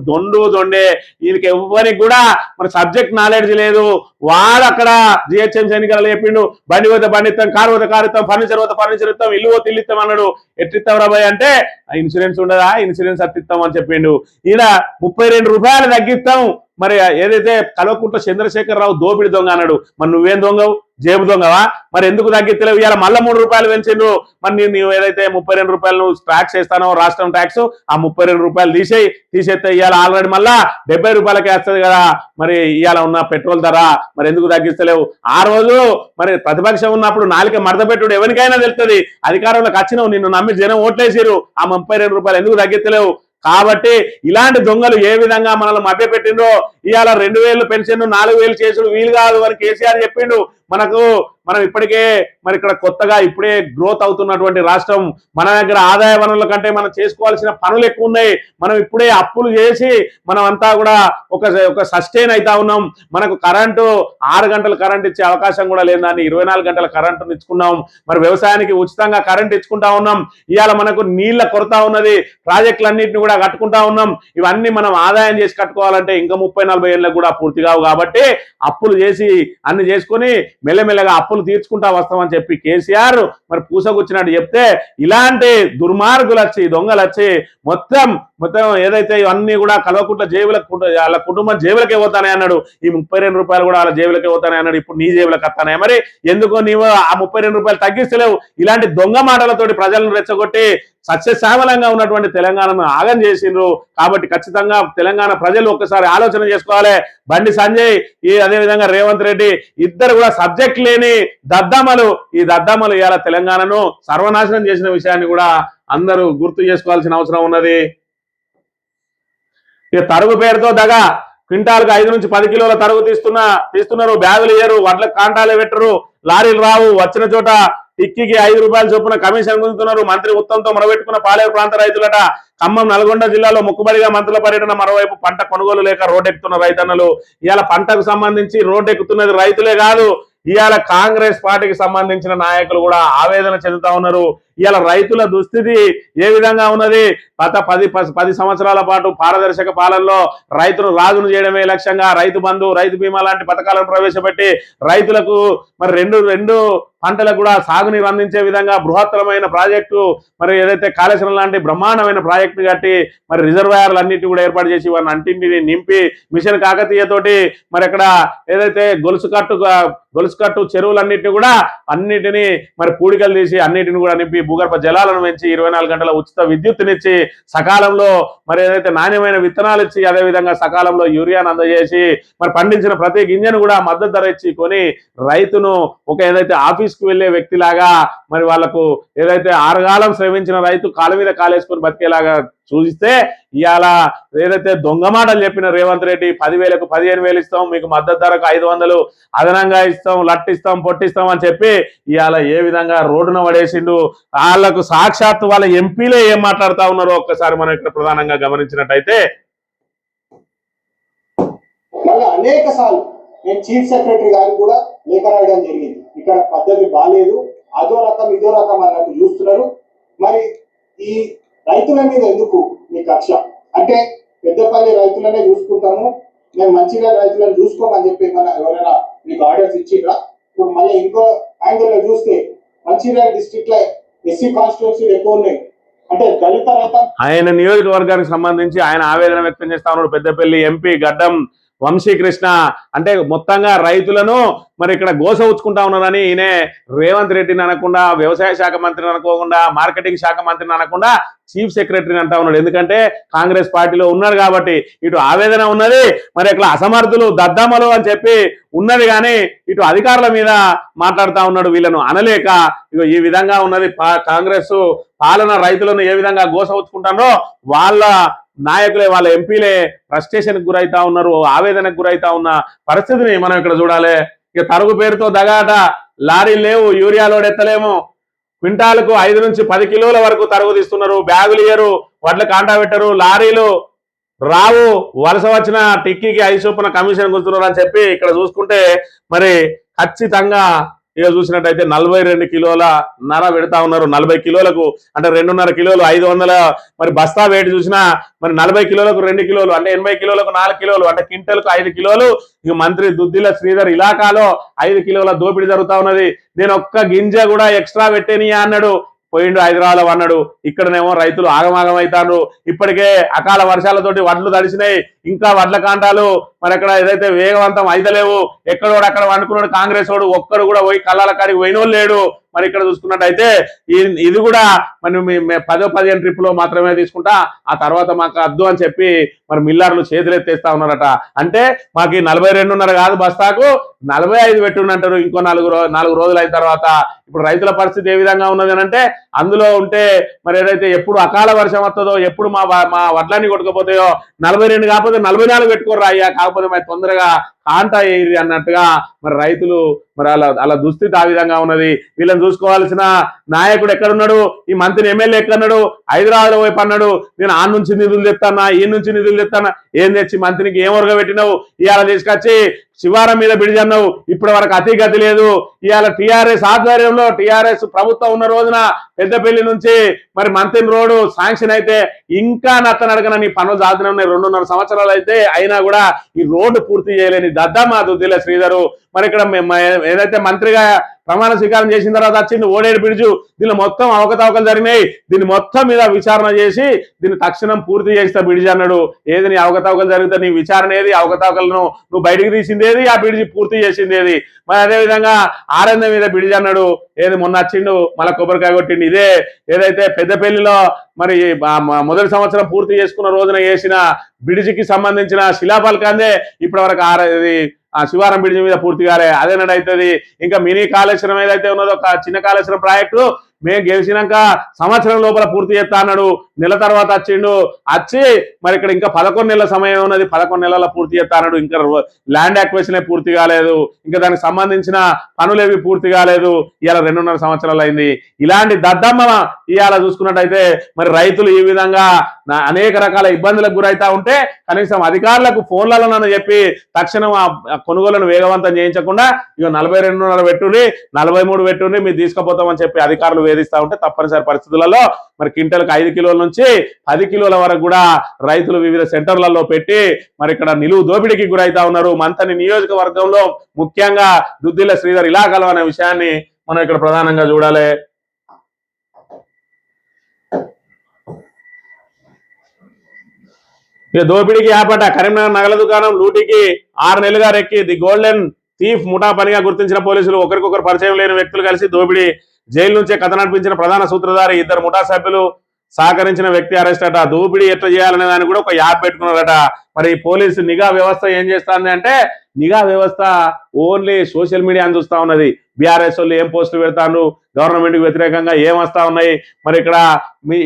దొండే, వీళ్ళకి ఎవ్వరికి కూడా మరి సబ్జెక్ట్ నాలెడ్జ్ లేదు. వాడు అక్కడ జిహెచ్ఎంసీ ఎన్నికలు చెప్పిండు, బండి పోతే బండి ఇస్తాం, కారు పోతే కారు ఇస్తాం, ఫర్నిచర్ పోతే ఫర్నిచర్ ఇస్తాం, ఇల్లు పోతే ఇల్లు ఇస్తాం అన్నాడు. ఎట్టిస్తాం రాబాయ్ అంటే ఇన్సూరెన్స్ ఉండదా, ఇన్సూరెన్స్ అట్టిస్తాం అని చెప్పిండు. ఈయన 32 రూపాయలు తగ్గిస్తాం. మరి ఏదైతే కల్వకుంట్ల చంద్రశేఖరరావు దోపిడి దొంగ అన్నాడు, మరి నువ్వేం దొంగవు? జేబు దొంగవా? మరి ఎందుకు తగ్గిస్తలేవు? ఇవాళ మళ్ళీ 3 రూపాయలు పెంచిండ్రు. మరి నువ్వు ఏదైతే 32 రూపాయలు నువ్వు ట్యాక్స్ వేస్తానో రాష్ట్రం ట్యాక్స్, ఆ 32 రూపాయలు తీసేస్తే ఇవాళ ఆల్రెడీ మళ్ళా 70 రూపాయలకే వస్తుంది కదా. మరి ఇవాళ ఉన్న పెట్రోల్ ధర మరి ఎందుకు తగ్గిస్తలేవు? ఆ రోజు మరి ప్రతిపక్షం ఉన్నప్పుడు నాలుక మడత పెట్టుడు ఎవరికైనా తెలుస్తుంది. అధికారంలోకి వచ్చినావు, నిన్ను నమ్మి జనం ఓట్లేసిరు, ఆ 32 రూపాయలు ఎందుకు తగ్గిస్తలేవు? కాబట్టి ఇలాంటి దొంగలు ఏ విధంగా మనల్ని మభ్య పెట్టిండ్రో, ఇవాళ 2,000 పెన్షన్ 4,000 చేసుడు వీలు కాదు అని కేసీఆర్ చెప్పిండు. మనం ఇప్పటికే మరి ఇక్కడ కొత్తగా ఇప్పుడే గ్రోత్ అవుతున్నటువంటి రాష్ట్రం, మన దగ్గర ఆదాయ వనరుల కంటే మనం చేసుకోవాల్సిన పనులు ఎక్కువ ఉన్నాయి. మనం ఇప్పుడే అప్పులు చేసి మనం అంతా కూడా ఒక సస్టైన్ అవుతా ఉన్నాం. మనకు కరెంటు 6 గంటలు కరెంట్ ఇచ్చే అవకాశం కూడా లేదని 24 గంటల కరెంటును ఇచ్చుకున్నాం. మరి వ్యవసాయానికి ఉచితంగా కరెంట్ ఇచ్చుకుంటా ఉన్నాం. ఇవాళ మనకు నీళ్ల కొరత ఉన్నది, ప్రాజెక్టులన్నింటినీ కూడా కట్టుకుంటా ఉన్నాం. ఇవన్నీ మనం ఆదాయం చేసి కట్టుకోవాలంటే ఇంకా 30-40 ఏళ్ళకు కూడా పూర్తి కావు. కాబట్టి అప్పులు చేసి అన్ని చేసుకొని మెల్లమెల్లగా అప్పులు తీర్చుకుంటా వస్తామని చెప్పి కేసీఆర్ మరి పూసగుచ్చినట్టు చెప్తే, ఇలాంటి దుర్మార్గులు వచ్చి దొంగలు వచ్చి మొత్తం ఏదైతే ఇవన్నీ కూడా కల్వకుంట్ల వాళ్ళ కుటుంబం జేబులకే పోతానే అన్నాడు. ఈ 32 రూపాయలు కూడా వాళ్ళ జేబులకే పోతానే అన్నాడు. ఇప్పుడు నీ జేబులకు వస్తానే. మరి ఎందుకో నీవు ఆ 32 రూపాయలు తగ్గిస్తలేవు? ఇలాంటి దొంగ మాటలతోటి ప్రజలను రెచ్చగొట్టి సస్యశ్యామలంగా ఉన్నటువంటి తెలంగాణను ఆగం చేసిండ్రు. కాబట్టి ఖచ్చితంగా తెలంగాణ ప్రజలు ఒక్కసారి ఆలోచన చేసుకోవాలి. బండి సంజయ్ అదేవిధంగా రేవంత్ రెడ్డి ఇద్దరు కూడా సబ్జెక్ట్ లేని దద్దమ్మలు. ఈ దద్దమ్మలు ఇవాళ తెలంగాణను సర్వనాశనం చేసిన విషయాన్ని కూడా అందరూ గుర్తు చేసుకోవాల్సిన అవసరం ఉన్నది. ఇక తరుగు పేరుతో దగా, క్వింటాల్కు 5 నుంచి 10 కిలోల తరుగు తీస్తున్నారు. బ్యాగులు ఇయ్యరు, వడ్లకు కాంటాలే పెట్టరు, లారీలు రావు, వచ్చిన చోట టిక్కీకి 5 రూపాయల చొప్పున కమిషన్ గుంజుతున్నారు. మంత్రి ఉత్తమ్తో మొరబెట్టుకున్న పాలేరు ప్రాంత రైతులట. ఖమ్మం, నల్గొండ జిల్లాలో మొక్కుబడిగా మంత్రుల పర్యటన. మరోవైపు పంట కొనుగోలు లేక రోడ్డెక్కుతున్న రైతన్నలు. ఇవాళ పంటకు సంబంధించి రోడ్డెక్కుతున్నది రైతులే కాదు, ఇవాళ కాంగ్రెస్ పార్టీకి సంబంధించిన నాయకులు కూడా ఆవేదన చెందుతా ఉన్నారు. ఇవాళ రైతుల దుస్థితి ఏ విధంగా ఉన్నది? గత 10 సంవత్సరాల పాటు పారదర్శక పాలనలో రైతును రాజును చేయడమే లక్ష్యంగా రైతు బంధు, రైతు బీమా లాంటి పథకాలను ప్రవేశపెట్టి రైతులకు మరి రెండు పంటలకు కూడా సాగునీరు అందించే విధంగా బృహత్తరమైన ప్రాజెక్టు, మరి ఏదైతే కాళేశ్వరం లాంటి బ్రహ్మాండమైన ప్రాజెక్టు కట్టి మరి రిజర్వాయర్లు అన్నిటి కూడా ఏర్పాటు చేసి వారిని అంటింటిని నింపి మిషన్ కాకతీయతోటి మరి అక్కడ ఏదైతే గొలుసుకట్టు చెరువులన్నిటిని కూడా అన్నిటినీ మరి పూడికలు తీసి అన్నిటిని కూడా నింపి భూగర్భ జలాలను పెంచి 24 గంటల ఉచిత విద్యుత్తునిచ్చి సకాలంలో మరి ఏదైతే నాణ్యమైన విత్తనాలు ఇచ్చి అదేవిధంగా సకాలంలో యూరియాను అందజేసి మరి పండించిన ప్రతి గింజను కూడా మద్దతు ధర ఇచ్చి కొని రైతును ఒక ఏదైతే ఆఫీస్కు వెళ్లే వ్యక్తిలాగా మరి వాళ్లకు ఏదైతే ఆరుగాలం శ్రమించిన రైతు కాలు మీద కాలేసుకొని బతికేలాగా చూస్తే ఇవాళ ఏదైతే దొంగ మాటలు చెప్పిన రేవంత్ రెడ్డి 10,000కు 15,000 ఇస్తాం, మీకు మద్దతు ధరకు 500 అదనంగా ఇస్తాం, లట్టిస్తాం, పొట్టిస్తాం అని చెప్పి ఇవాళ ఏ విధంగా రోడ్డున పడేసిండు. వాళ్ళకు సాక్షాత్తు వాళ్ళ ఎంపీలే ఏం మాట్లాడుతా ఉన్నారో ఒక్కసారి మనం ఇక్కడ ప్రధానంగా గమనించినట్టయితే, అనేక సార్లు నేను చీఫ్ సెక్రటరీ గారికి కూడా లేఖ రాయడం జరిగింది. ఇక్కడ పద్ధతి బాగాలేదు, అదో రకం ఇదో రకం అన్నట్టు చూస్తున్నారు. మరి ఈ రైతుల మీద ఎందుకు మీ కక్ష? అంటే పెద్దపల్లి రైతులనే చూసుకుంటాము, మేము మంచిగా రైతులను చూసుకోమని చెప్పి ఎవరైనా మీకు ఆర్డర్స్ ఇచ్చిండ్రా? ఇప్పుడు మళ్ళీ ఇంకో యాంగిల్ లో చూస్తే మంచిర్యాల డిస్ట్రిక్ట్ లో ఎస్సీ కాన్స్టిట్యూన్సీలు ఎక్కువ ఉన్నాయి. అంటే దళిత రైతం ఆయన నియోజకవర్గానికి సంబంధించి ఆయన ఆవేదన వ్యక్తం చేస్తా ఉన్నాడు. పెద్దపల్లి ఎంపీ గడ్డం వంశీకృష్ణ అంటే మొత్తంగా రైతులను మరి ఇక్కడ గోస ఉచ్చుకుంటా ఉన్నారని ఈయన రేవంత్ రెడ్డిని అనకుండా, వ్యవసాయ శాఖ మంత్రిని అనుకోకుండా, మార్కెటింగ్ శాఖ మంత్రిని అనకుండా చీఫ్ సెక్రటరీని అంటా ఉన్నాడు. ఎందుకంటే కాంగ్రెస్ పార్టీలో ఉన్నాడు కాబట్టి ఇటు ఆవేదన ఉన్నది, మరి ఇక్కడ అసమర్థులు దద్దమ్మలు అని చెప్పి ఉన్నది, కానీ ఇటు అధికారుల మీద మాట్లాడుతూ ఉన్నాడు. వీళ్ళను అనలేక ఇగో ఈ విధంగా ఉన్నది కాంగ్రెస్ పాలన. రైతులను ఏ విధంగా గోస ఉచ్చుకుంటారో వాళ్ళ నాయకులే, వాళ్ళ ఎంపీలే ఫ్రస్ట్రేషన్కి గురైతా ఉన్నారు, ఆవేదనకు గురైతా ఉన్న పరిస్థితిని మనం ఇక్కడ చూడాలి. ఇక తరుగు పేరుతో దగాట, లారీలు లేవు, యూరియా లోడ్ ఎత్తలేము, క్వింటాలకు 5 నుంచి 10 కిలోల వరకు తరుగు తీస్తున్నారు, బ్యాగులు ఇయ్యరు, వడ్ల కాంటా పెట్టరు, లారీలు రావు, వలస వచ్చిన టిక్కీకి 5 చొప్పున కమిషన్ గుర్తున్నారు అని చెప్పి ఇక్కడ చూసుకుంటే మరి ఖచ్చితంగా ఇక చూసినట్టయితే 42 కిలోల నర పెడతా ఉన్నారు. 40 కిలోలకు అంటే 2.5 కిలోలు 500 మరి బస్తా వెయిట్ చూసినా మరి 40 కిలోలకు 2 కిలోలు అంటే 80 కిలోలకు 4 కిలోలు అంటే క్వింటల్కు 5 కిలోలు. ఇక మంత్రి దుద్దిల శ్రీధర్ ఇలాకాలో 5 కిలోల దోపిడీ జరుగుతా ఉన్నది. నేను ఒక్క గింజ కూడా ఎక్స్ట్రా పెట్టేనియా అన్నాడు, పోయిండు హైదరాబాద్ అన్నాడు. ఇక్కడనేమో రైతులు ఆగమాగం అవుతారు. ఇప్పటికే అకాల వర్షాలతోటి వడ్లు తడిసినాయి, ఇంకా వడ్ల కాంటాలు మరి అక్కడ ఏదైతే వేగవంతం అయితలేవు. ఎక్కడోడు అక్కడ వండుకున్నాడు కాంగ్రెస్ వాడు, ఒక్కడు కూడా పోయి కళ్ళాల కాడికి పోయినోళ్ళు లేడు. మరి ఇక్కడ చూసుకున్నట్టయితే ఇది కూడా మరి 10-15 ట్రిప్లో మాత్రమే తీసుకుంటా, ఆ తర్వాత మాకు అద్దు అని చెప్పి మరి మిల్లర్లు చేతులెత్తేస్తా ఉన్నారట. అంటే మాకు 42.5 కాదు బస్తాకు 45 పెట్టుండంటారు ఇంకో 4 రోజులు అయిన తర్వాత. ఇప్పుడు రైతుల పరిస్థితి ఏ విధంగా ఉన్నది అని అంటే, అందులో ఉంటే మరి ఏదైతే ఎప్పుడు అకాల వర్షం వస్తుందో, ఎప్పుడు మా వడ్లన్నీ కొట్టుకుపోతాయో, 42 కాకపోతే 44 పెట్టుకోర్రా అయ్యా, కాకపోతే మరి తొందరగా కాంటా ఏరి అన్నట్టుగా మరి రైతులు మరి అలా దుస్థితి ఆ విధంగా ఉన్నది. వీళ్ళని చూసుకోవాల్సిన నాయకుడు ఎక్కడున్నాడు? ఈ మంత్రి ఎమ్మెల్యే ఎక్కడున్నాడు? హైదరాబాద్ వైపు అన్నాడు, నేను ఆ నుంచి నిధులు తెస్తానా, ఈ నుంచి నిధులు తెస్తానా. ఏం తెచ్చి మంత్రికి ఏం వర్గ పెట్టినావు? ఇవాళ తీసుకొచ్చి శివారం మీద బిడిజన్నావు, ఇప్పటి వరకు అతిగతి లేదు. ఇవాళ టీఆర్ఎస్ ఆధ్వర్యంలో టీఆర్ఎస్ ప్రభుత్వం ఉన్న రోజున పెద్దపల్లి నుంచి మరి మంత్రి రోడ్డు శాంక్షన్ అయితే ఇంకా నత్తనడగన నీ పనులు సాధన ఉన్నాయి. 2.5 సంవత్సరాలు అయితే అయినా కూడా ఈ రోడ్డు పూర్తి చేయలేని దద్దమ్మ దుద్దిల శ్రీధరు. మరి ఇక్కడ ఏదైతే మంత్రిగా ప్రమాణ స్వీకారం చేసిన తర్వాత వచ్చింది ఓడేడు బ్రిడ్జు. దీనిలో మొత్తం అవకతవకలు జరిగినాయి. దీన్ని మొత్తం మీద విచారణ చేసి దీన్ని తక్షణం పూర్తి చేస్తా బ్రిడ్జి అన్నాడు. ఏది నీ అవకతవకలు జరిగితే నీ విచారణ ఏది, అవకతవకలను నువ్వు బయటికి తీసిందేది, ఆ బ్రిడ్జి పూర్తి చేసిందేది. మరి అదేవిధంగా ఆరంద మీద బ్రిడ్జి అన్నాడు. ఏది మొన్న వచ్చిండు మళ్ళీ కొబ్బరికాయ కొట్టిండు. ఇదే ఏదైతే పెద్దపల్లిలో మరి మొదటి సంవత్సరం పూర్తి చేసుకున్న రోజున వేసిన బ్రిడ్జికి సంబంధించిన శిలాఫలకాందే ఇప్పటి వరకు ఆ శివారం బ్రిడ్జి మీద పూర్తి కాలే. అదేనడైతుంది. ఇంకా మినీ కాళేశ్వరం ఏదైతే ఉన్నదో ఒక చిన్న కాళేశ్వరం ప్రాజెక్టు మేము గెలిచినాక సంవత్సరం లోపల పూర్తి చేస్తా అన్నాడు. నెల తర్వాత వచ్చిండు. వచ్చి మరి ఇక్కడ ఇంకా 11 నెలల సమయం ఉన్నది, 11 నెలల పూర్తి చేస్తా అన్నాడు. ఇంకా ల్యాండ్ యాక్విజిషన్ పూర్తి కాలేదు, ఇంకా దానికి సంబంధించిన పనులేవి పూర్తి కాలేదు. ఇవాళ 2.5 సంవత్సరాలు అయింది. ఇలాంటి దద్దమ్మ ఇవాళ చూసుకున్నట్టయితే మరి రైతులు ఈ విధంగా అనేక రకాల ఇబ్బందులకు గురైతా ఉంటే కనీసం అధికారులకు ఫోన్లలో చెప్పి తక్షణం ఆ కొనుగోలును వేగవంతం చేయించకుండా ఇక 42.5 పెట్టుండి 43 పెట్టుండి మీరు తీసుకుపోతామని చెప్పి అధికారులు వేధిస్తా ఉంటే తప్పనిసరి పరిస్థితులలో మరి క్వింటల్కి 5 కిలోల నుంచి 10 కిలోల వరకు కూడా రైతులు వివిధ సెంటర్లలో పెట్టి మరి ఇక్కడ నిలువు దోపిడీకి గురైతా ఉన్నారు. మంతని నియోజకవర్గంలో ముఖ్యంగా దుద్దిల్ల శ్రీధర్ ఇలాకాలో అనే విషయాన్ని మనం ఇక్కడ ప్రధానంగా చూడాలి. ఇక దోపిడీకి ఆపట కరీంనగర్ నగల దుకాణం లూటీకి 6 నెలలుగా రెక్కి ది గోల్డెన్ థీఫ్ ముఠా పనిగా గుర్తించిన పోలీసులు ఒకరికొకరు పరిచయం లేని వ్యక్తులు కలిసి దోపిడీ. జైలు నుంచే కథ నడిపించిన ప్రధాన సూత్రధారి 2 ముఠా సభ్యులు సహకరించిన వ్యక్తి అరెస్ట్ అట. దోపిడీ ఎట్లా చేయాలనే దాన్ని కూడా ఒక యాప్ పెట్టుకున్నారట. మరి పోలీసు నిఘా వ్యవస్థ ఏం చేస్తుంది అంటే నిఘా వ్యవస్థ ఓన్లీ సోషల్ మీడియాని చూస్తా ఉన్నది. బీఆర్ఎస్ వాళ్ళు ఏం పోస్టులు పెడతారు, గవర్నమెంట్ కి వ్యతిరేకంగా ఏం వస్తా ఉన్నాయి, మరి ఇక్కడ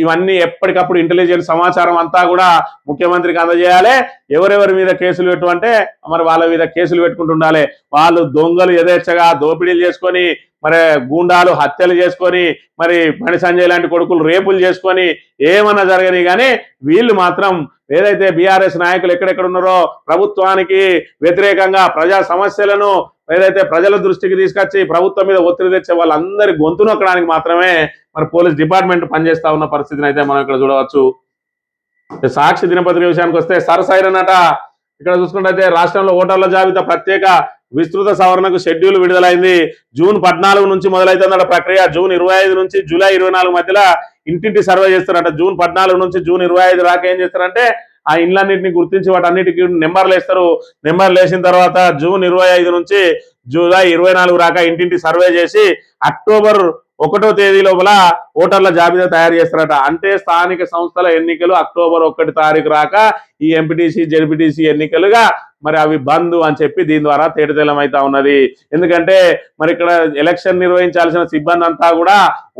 ఇవన్నీ ఎప్పటికప్పుడు ఇంటెలిజెన్స్ సమాచారం అంతా కూడా ముఖ్యమంత్రికి అందజేయాలి. ఎవరెవరి మీద కేసులు పెట్టుమంటే మరి వాళ్ళ మీద కేసులు పెట్టుకుంటుండాలి. వాళ్ళు దొంగలు యథేచ్ఛగా దోపిడీలు చేసుకొని మరి గూండాలు హత్యలు చేసుకొని మరి బండి సంజయ్ లాంటి కొడుకులు రేపులు చేసుకొని ఏమన్నా జరగని కానీ వీళ్ళు మాత్రం ఏదైతే బీఆర్ఎస్ నాయకులు ఎక్కడెక్కడ ఉన్నారో ప్రభుత్వానికి వ్యతిరేకంగా ప్రజా సమస్యలను ఏదైతే ప్రజల దృష్టికి తీసుకొచ్చి ప్రభుత్వం మీద ఒత్తిడి తెచ్చే వాళ్ళందరి గొంతు నొక్కడానికి మాత్రమే మరి పోలీస్ డిపార్ట్మెంట్ పనిచేస్తా ఉన్న పరిస్థితిని అయితే మనం ఇక్కడ చూడవచ్చు. సాక్షి దినపత్రిక విషయానికి వస్తే సరసైరనట. ఇక్కడ చూసుకుంటే రాష్ట్రంలో ఓటర్ల జాబితా ప్రత్యేక విస్తృత సవరణకు షెడ్యూల్ విడుదలైంది. జూన్ 14 నుంచి మొదలైతుందట ప్రక్రియ. జూన్ 25 నుంచి జూలై 24 మధ్యలో ఇంటింటి సర్వే చేస్తారట. జూన్ 14 నుంచి జూన్ 25 దాకా ఏం చేస్తారంటే ఆ ఇండ్లన్నింటినీ గుర్తించి వాటి అన్నిటికీ నెంబర్లు వేస్తారు. నెంబర్లు వేసిన తర్వాత జూన్ 25 నుంచి జూలై 24 దాకా ఇంటింటి సర్వే చేసి అక్టోబర్ 1వ తేదీ లోపల ఓటర్ల జాబితా తయారు చేస్తారట. అంటే స్థానిక సంస్థల ఎన్నికలు అక్టోబర్ 1 తారీఖు రాక ఈ ఎంపీటీసీ జెడ్పీటీసీ ఎన్నికలుగా మరి అవి బంద్ అని చెప్పి దీని ద్వారా తేటతెల్లం అవుతా ఉన్నది. ఎందుకంటే మరి ఇక్కడ ఎలక్షన్ నిర్వహించాల్సిన సిబ్బంది అంతా కూడా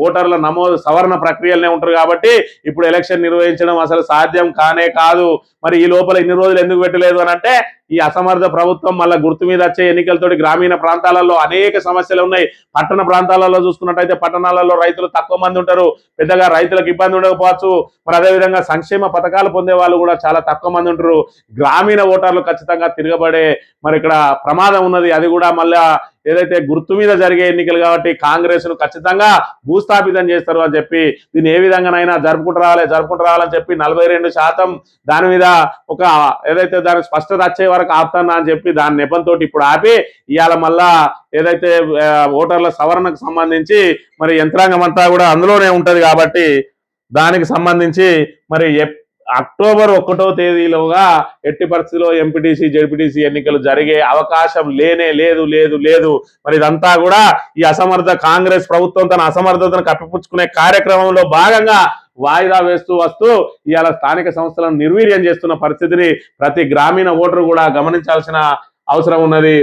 ఓటర్ల నమోదు సవరణ ప్రక్రియలనే ఉంటారు కాబట్టి ఇప్పుడు ఎలక్షన్ నిర్వహించడం అసలు సాధ్యం కానే కాదు. మరి ఈ లోపల ఇన్ని రోజులు ఎందుకు పెట్టలేదు అని అంటే ఈ అసమర్థ ప్రభుత్వం మళ్ళీ గుర్తు మీద వచ్చే ఎన్నికలతోటి గ్రామీణ ప్రాంతాలలో అనేక సమస్యలు ఉన్నాయి. పట్టణ ప్రాంతాలలో చూసుకున్నట్టయితే పట్టణాలలో రైతులు తక్కువ మంది ఉంటారు, పెద్దగా రైతులకు ఇబ్బంది ఉండకపోవచ్చు. మరి అదేవిధంగా సంక్షేమ పథకాలు పొందే వాళ్ళు కూడా చాలా తక్కువ మంది ఉంటారు. గ్రామీణ ఓటర్లు ఖచ్చితంగా తిరగబడే మరి ఇక్కడ ప్రమాదం ఉన్నది. అది కూడా మళ్ళా ఏదైతే గుర్తు మీద జరిగే ఎన్నికలు కాబట్టి కాంగ్రెస్ ను ఖచ్చితంగా భూస్థాపితం చేస్తారు అని చెప్పి దీన్ని ఏ విధంగానైనా జరుపుకుంటూ రావాలని చెప్పి 42% దాని మీద ఒక ఏదైతే దాని స్పష్టత వచ్చే వరకు ఆపుతానా అని చెప్పి దాని నెపంతో ఇప్పుడు ఆపి ఇవాళ మళ్ళా ఏదైతే ఓటర్ల సవరణకు సంబంధించి మరి యంత్రాంగం అంతా కూడా అందులోనే ఉంటది కాబట్టి దానికి సంబంధించి మరి అక్టోబర్ 1వ తేదీలోగా ఎట్టి పరిస్థితిలో ఎంపీటీసీ జెడ్పీటీసీ ఎన్నికలు జరిగే అవకాశం లేనే లేదు. మరి ఇదంతా కూడా ఈ అసమర్థ కాంగ్రెస్ ప్రభుత్వం తన అసమర్థతను కప్పిపుచ్చుకునే కార్యక్రమంలో భాగంగా వాయిదా వేస్తూ వస్తూ ఇవాళ స్థానిక సంస్థలను నిర్వీర్యం చేస్తున్న పరిస్థితిని ప్రతి గ్రామీణ ఓటరు కూడా గమనించాల్సిన అవసరం ఉన్నది.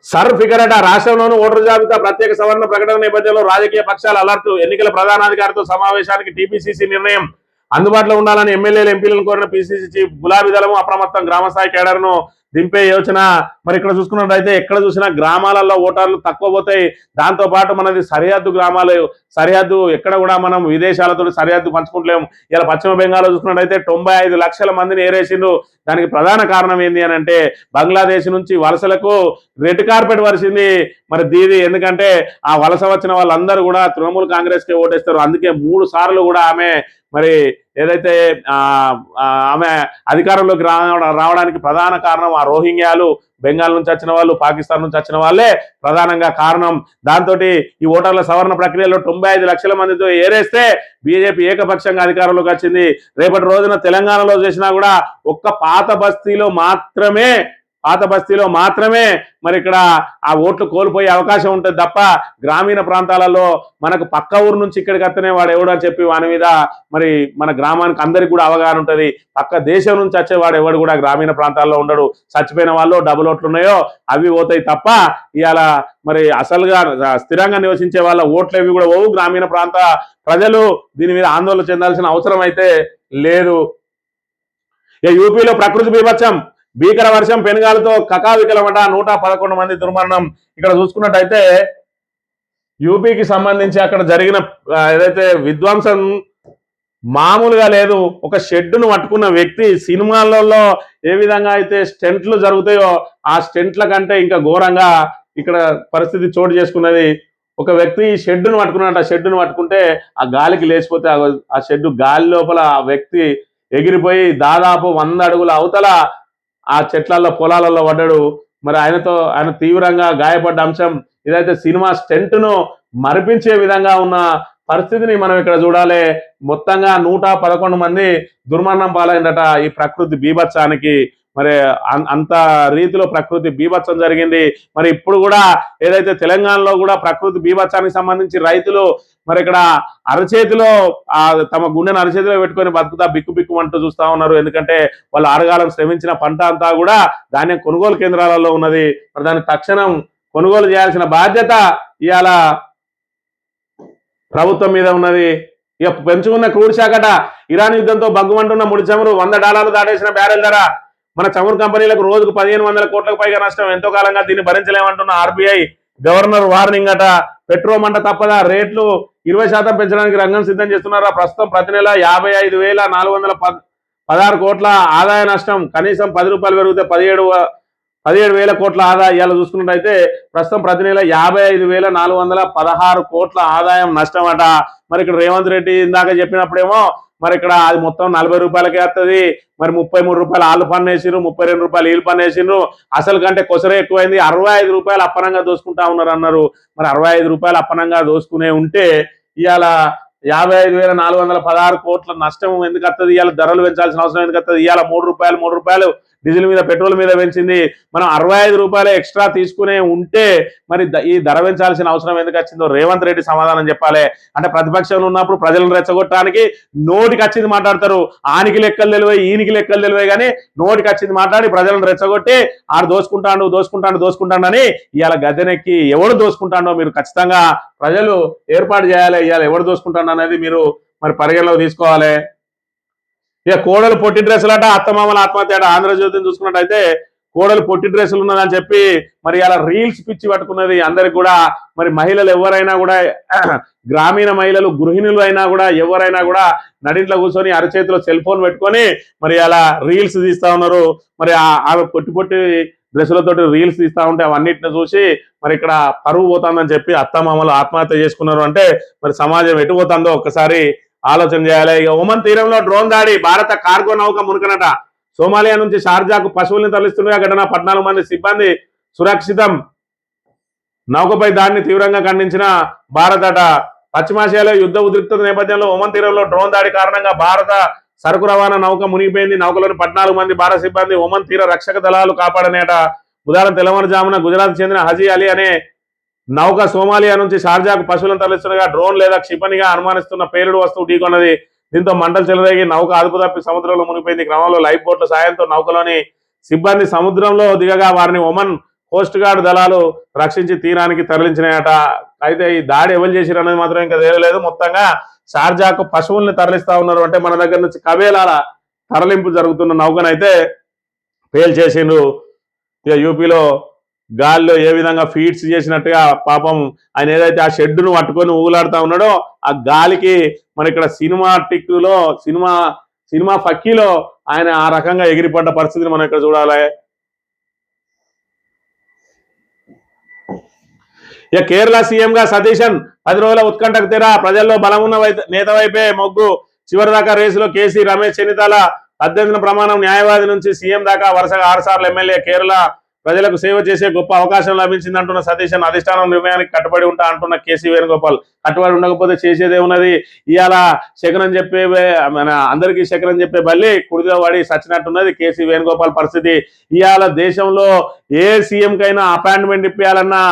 సర్ఫికరట. రాష్ట్రంలోనూ ఓటరు జాబితా ప్రత్యేక సవరణ ప్రకటన నేపథ్యంలో రాజకీయ పక్షాల అలర్ట్. ఎన్నికల ప్రధానాధికారితో సమావేశానికి టీపీసీసీ నిర్ణయం. అందుబాటులో ఉండాలని ఎమ్మెల్యేలు ఎంపీలను కోరిన పీసీసీ చీఫ్. గులాబీ దళము అప్రమత్తం. గ్రామస్థాయి కేడర్ను దింపే యోచన. మరి ఇక్కడ చూసుకున్నట్టయితే ఎక్కడ చూసినా గ్రామాలలో ఓటర్లు తక్కువ పోతాయి. దాంతో పాటు మనది సరిహద్దు గ్రామాలు, సరిహద్దు ఎక్కడ కూడా మనం విదేశాలతో సరిహద్దు పంచుకుంటలేము. ఇలా పశ్చిమ బెంగాల్లో చూసుకున్నట్టయితే 95 లక్షల మందిని ఏరేసిండ్రు. దానికి ప్రధాన కారణం ఏంది అని అంటే బంగ్లాదేశ్ నుంచి వలసలకు రెడ్ కార్పెట్ వరిసింది మరి దీది. ఎందుకంటే ఆ వలస వచ్చిన వాళ్ళందరూ కూడా తృణమూల్ కాంగ్రెస్ కి ఓటేస్తారు. అందుకే 3 సార్లు కూడా ఆమె మరి ఏదైతే ఆమె అధికారంలోకి రావడానికి ప్రధాన కారణం ఆ రోహింగ్యాలు, బెంగాల్ నుంచి వచ్చిన వాళ్ళు, పాకిస్తాన్ నుంచి వచ్చిన వాళ్ళే ప్రధానంగా కారణం. దాంతో ఈ ఓటర్ల సవరణ ప్రక్రియలో 95 లక్షల మందితో ఏరేస్తే బీజేపీ ఏకపక్షంగా అధికారంలోకి వచ్చింది. రేపటి రోజున తెలంగాణలో చేసినా కూడా ఒక్క పాత బస్తీలో మాత్రమే మరి ఇక్కడ ఆ ఓట్లు కోల్పోయే అవకాశం ఉంటుంది తప్ప గ్రామీణ ప్రాంతాలలో మనకు పక్క ఊరు నుంచి ఇక్కడికి వస్తేనే వాడు ఎవడు అని చెప్పి వాని మీద మరి మన గ్రామానికి అందరికి కూడా అవగాహన ఉంటుంది. పక్క దేశం నుంచి వచ్చేవాడు ఎవడు కూడా గ్రామీణ ప్రాంతాల్లో ఉండడు. చచ్చిపోయిన వాళ్ళు డబుల్ ఓట్లు ఉన్నాయో అవి పోతాయి తప్ప ఇవాళ మరి అసలుగా స్థిరంగా నివసించే వాళ్ళ ఓట్లు ఇవి కూడా పోవు. గ్రామీణ ప్రాంత ప్రజలు దీని మీద ఆందోళన చెందాల్సిన అవసరం అయితే లేదు. యూపీలో ప్రకృతి బీభత్సం, భీకర వర్షం, పెనుగాలతో కకావికలమట, 111 మంది దుర్మరణం. ఇక్కడ చూసుకున్నట్టయితే యూపీకి సంబంధించి అక్కడ జరిగిన ఏదైతే విధ్వంసం మామూలుగా లేదు. ఒక షెడ్డును పట్టుకున్న వ్యక్తి సినిమాలలో ఏ విధంగా అయితే స్టెంట్లు జరుగుతాయో ఆ స్టెంట్ల కంటే ఇంకా ఘోరంగా ఇక్కడ పరిస్థితి చోటు చేసుకున్నది. ఒక వ్యక్తి షెడ్డును పట్టుకున్నట్టు, ఆ షెడ్డును పట్టుకుంటే ఆ గాలికి లేచిపోతే ఆ షెడ్డు గాలి లోపల ఆ వ్యక్తి ఎగిరిపోయి దాదాపు 100 అడుగుల అవతల ఆ చెట్లలో పొలాలలో పడ్డాడు. మరి ఆయన తీవ్రంగా గాయపడ్డ అంశం. ఇదైతే సినిమా స్టెంట్ను మరిపించే విధంగా ఉన్న పరిస్థితిని మనం ఇక్కడ చూడాలి. మొత్తంగా 111 మంది దుర్మరణం పాలైందట ఈ ప్రకృతి బీభత్సానికి. మరి అంత రీతిలో ప్రకృతి బీభత్సం జరిగింది. మరి ఇప్పుడు కూడా ఏదైతే తెలంగాణలో కూడా ప్రకృతి బీభత్సానికి సంబంధించి రైతులు మరి ఇక్కడ అరచేతిలో తమ గుండెను అరచేతిలో పెట్టుకొని బతుకుతా బిక్కుబిక్కుమంటూ చూస్తా ఉన్నారు. ఎందుకంటే వాళ్ళు ఆరుగాలం శ్రమించిన పంట అంతా కూడా ధాన్యం కొనుగోలు కేంద్రాలలో ఉన్నది. మరి దాన్ని తక్షణం కొనుగోలు చేయాల్సిన బాధ్యత ఇవాళ ప్రభుత్వం మీద ఉన్నది. ఇక పెంచుకున్న క్రూడ్ శాఖట, ఇరాన్ యుద్ధంతో బగ్గుమంటున్న ముడి చమురు $100 దాటేసిన బ్యారెల్ ధర. మన చమురు కంపెనీలకు రోజుకు 1500 కోట్లకు పైగా నష్టం. ఎంతో కాలంగా దీన్ని భరించలేమంటున్న ఆర్బీఐ గవర్నర్ వార్నింగ్ అట. పెట్రోల్ మంట తప్పదా, రేట్లు 20% పెంచడానికి రంగం సిద్ధం చేస్తున్నారా. ప్రస్తుతం ప్రతి నెల 55,416 కోట్ల ఆదాయ నష్టం. కనీసం ₹10 పెరిగితే 17,000 కోట్ల ఆదాయం. ఇవాళ చూసుకున్నట్టయితే ప్రస్తుతం ప్రతి నెల 55,416 కోట్ల ఆదాయం నష్టం అట. మరి ఇక్కడ రేవంత్ రెడ్డి ఇందాక చెప్పినప్పుడేమో మరి ఇక్కడ అది మొత్తం ₹40కే వస్తుంది. మరి ₹33 ఆలు పన్ను వేసిండ్రు, ₹32 ఈలు పన్ను వేసిండ్రు. అసలు కంటే కొసరే ఎక్కువైంది. ₹65 అప్పనంగా దోసుకుంటా ఉన్నారు అన్నారు. మరి ₹65 అప్పనంగా దోసుకునే ఉంటే ఇవాళ 55,416 కోట్ల నష్టం ఎందుకు వస్తుంది? ఇవాళ ధరలు పెంచాల్సిన అవసరం ఎందుకు వస్తుంది? ఇవాళ ₹3 డీజిల్ మీద, పెట్రోల్ మీద పెంచింది. మనం ₹65 ఎక్స్ట్రా తీసుకునే ఉంటే మరి ఈ ధర పెంచాల్సిన అవసరం ఎందుకు వచ్చిందో రేవంత్ రెడ్డి సమాధానం చెప్పాలి. అంటే ప్రతిపక్షంలో ఉన్నప్పుడు ప్రజలను రెచ్చగొట్టడానికి నోటికి వచ్చింది మాట్లాడతారు. ఆనికి లెక్కలు తెలివై, ఈనికి లెక్కలు తెలివై, కానీ నోటికి వచ్చింది మాట్లాడి ప్రజలను రెచ్చగొట్టి ఆడు దోసుకుంటాడు అని ఇవాళ గద్దెనెక్కి ఎవడు దోసుకుంటాడో మీరు ఖచ్చితంగా ప్రజలు ఏర్పాటు చేయాలి. ఇవాళ ఎవడు దోసుకుంటాడు అనేది మీరు మరి పరిగణలోకి తీసుకోవాలి. ఇక కోడలు పొట్టి డ్రెస్సులట, అత్తమామల ఆత్మహత్య. ఆంధ్రజ్యోతిని చూసుకున్నట్టయితే కోడలు పొట్టి డ్రెస్సులు ఉన్నదని చెప్పి మరి అలా రీల్స్ పిచ్చి పట్టుకున్నది అందరికి కూడా. మరి మహిళలు ఎవరైనా కూడా, గ్రామీణ మహిళలు, గృహిణులు అయినా కూడా, ఎవరైనా కూడా నడింట్లో కూర్చొని అరచేతిలో సెల్ ఫోన్ పెట్టుకొని మరి అలా రీల్స్ తీస్తా ఉన్నారు. మరి ఆమె పొట్టి డ్రెస్సులతోటి రీల్స్ తీస్తా ఉంటే అవన్నిటిని చూసి మరి ఇక్కడ పరువు పోతుందని చెప్పి అత్తమామలు ఆత్మహత్య చేసుకున్నారు. అంటే మరి సమాజం ఎటు పోతుందో ఒక్కసారి ఆలోచన చేయాలి. ఇక ఒమన్ తీరంలో డ్రోన్ దాడి, భారత కార్గో నౌక మునుకనట. సోమాలియా నుంచి షార్జాకు పశువుల్ని తరలిస్తుండగా ఘటన, 14 మంది సిబ్బంది సురక్షితం. నౌకపై దాడిని తీవ్రంగా ఖండించిన భారత్ అట. పశ్చిమాసియాలో యుద్ధ ఉద్రిక్తత నేపథ్యంలో ఒమన్ తీరంలో డ్రోన్ దాడి కారణంగా భారత సరుకు రవాణా నౌక మునిగిపోయింది. నౌకలోని 14 మంది భారత సిబ్బంది ఒమన్ తీర రక్షక దళాలు కాపాడనేట. బుధవారం తెల్లవారుజామున గుజరాత్ చెందిన హజీ అలీ అనే నౌక సోమాలియా నుంచి షార్జాకు పశువులను తరలిస్తుండగా డ్రోన్ లేదా క్షిపణిగా అనుమానిస్తున్న పేలుడు వస్తువు ఢీకొన్నది. దీంతో మంటలు చెలరేగి నౌక అదుపు తప్పి సముద్రంలో మునిగిపోయింది. క్రమంలో లైఫ్ బోట్ల సాయంతో నౌకలోని సిబ్బంది సముద్రంలో దిగగా వారిని ఒమన్ కోస్ట్ గార్డ్ దళాలు రక్షించి తీరానికి తరలించినాయట. అయితే ఈ దాడి ఎవరు చేసిరు అనేది మాత్రం ఇంకా తెలియలేదు. మొత్తంగా షార్జాకు పశువుల్ని తరలిస్తా ఉన్నారు. అంటే మన దగ్గర నుంచి కబేలాల తరలింపు జరుగుతున్న నౌకనైతే పేల్చేసిండ్రు. ఇక యూపీలో గాల్లో ఏ విధంగా ఫీడ్స్ చేసినట్టుగా పాపం ఆయన ఏదైతే ఆ షెడ్డును పట్టుకొని ఊగులాడుతా ఉన్నాడో ఆ గాలికి మన ఇక్కడ సినిమా ఫక్కీలో ఆయన ఆ రకంగా ఎగిరిపడ్డ పరిస్థితిని మనం ఇక్కడ చూడాలి. ఇక కేరళ సీఎంగా సతీశన్ 10 రోజుల ఉత్కంఠకు తెర. ప్రజల్లో బలమున్న నేత వైపే మొగ్గు. చివరిదాకా రేసులో కేసీ రమేష్ చెన్నితాల 18 ప్రమాణం న్యాయవాది నుంచి సీఎం దాకా వరుసగా 6 సార్లు ఎమ్మెల్యే కేరళ ప్రజలకు సేవ చేసే గొప్ప అవకాశం లభించిందంటున్న సతీష్ అధిష్టానం నిర్ణయానికి కట్టుబడి ఉంటా అంటున్న కేసీ వేణుగోపాల్. కట్టుబడి ఉండకపోతే చేసేదే ఉన్నది. ఇవాళ శకనం చెప్పే మన అందరికీ శకనం చెప్పే బల్లి కుడిలో పడి సచ్చినట్టున్నది కేసీ వేణుగోపాల్ పరిస్థితి. ఇవాళ దేశంలో ఏ సీఎం కైనా అపాయింట్మెంట్ ఇప్పించాలన్నా,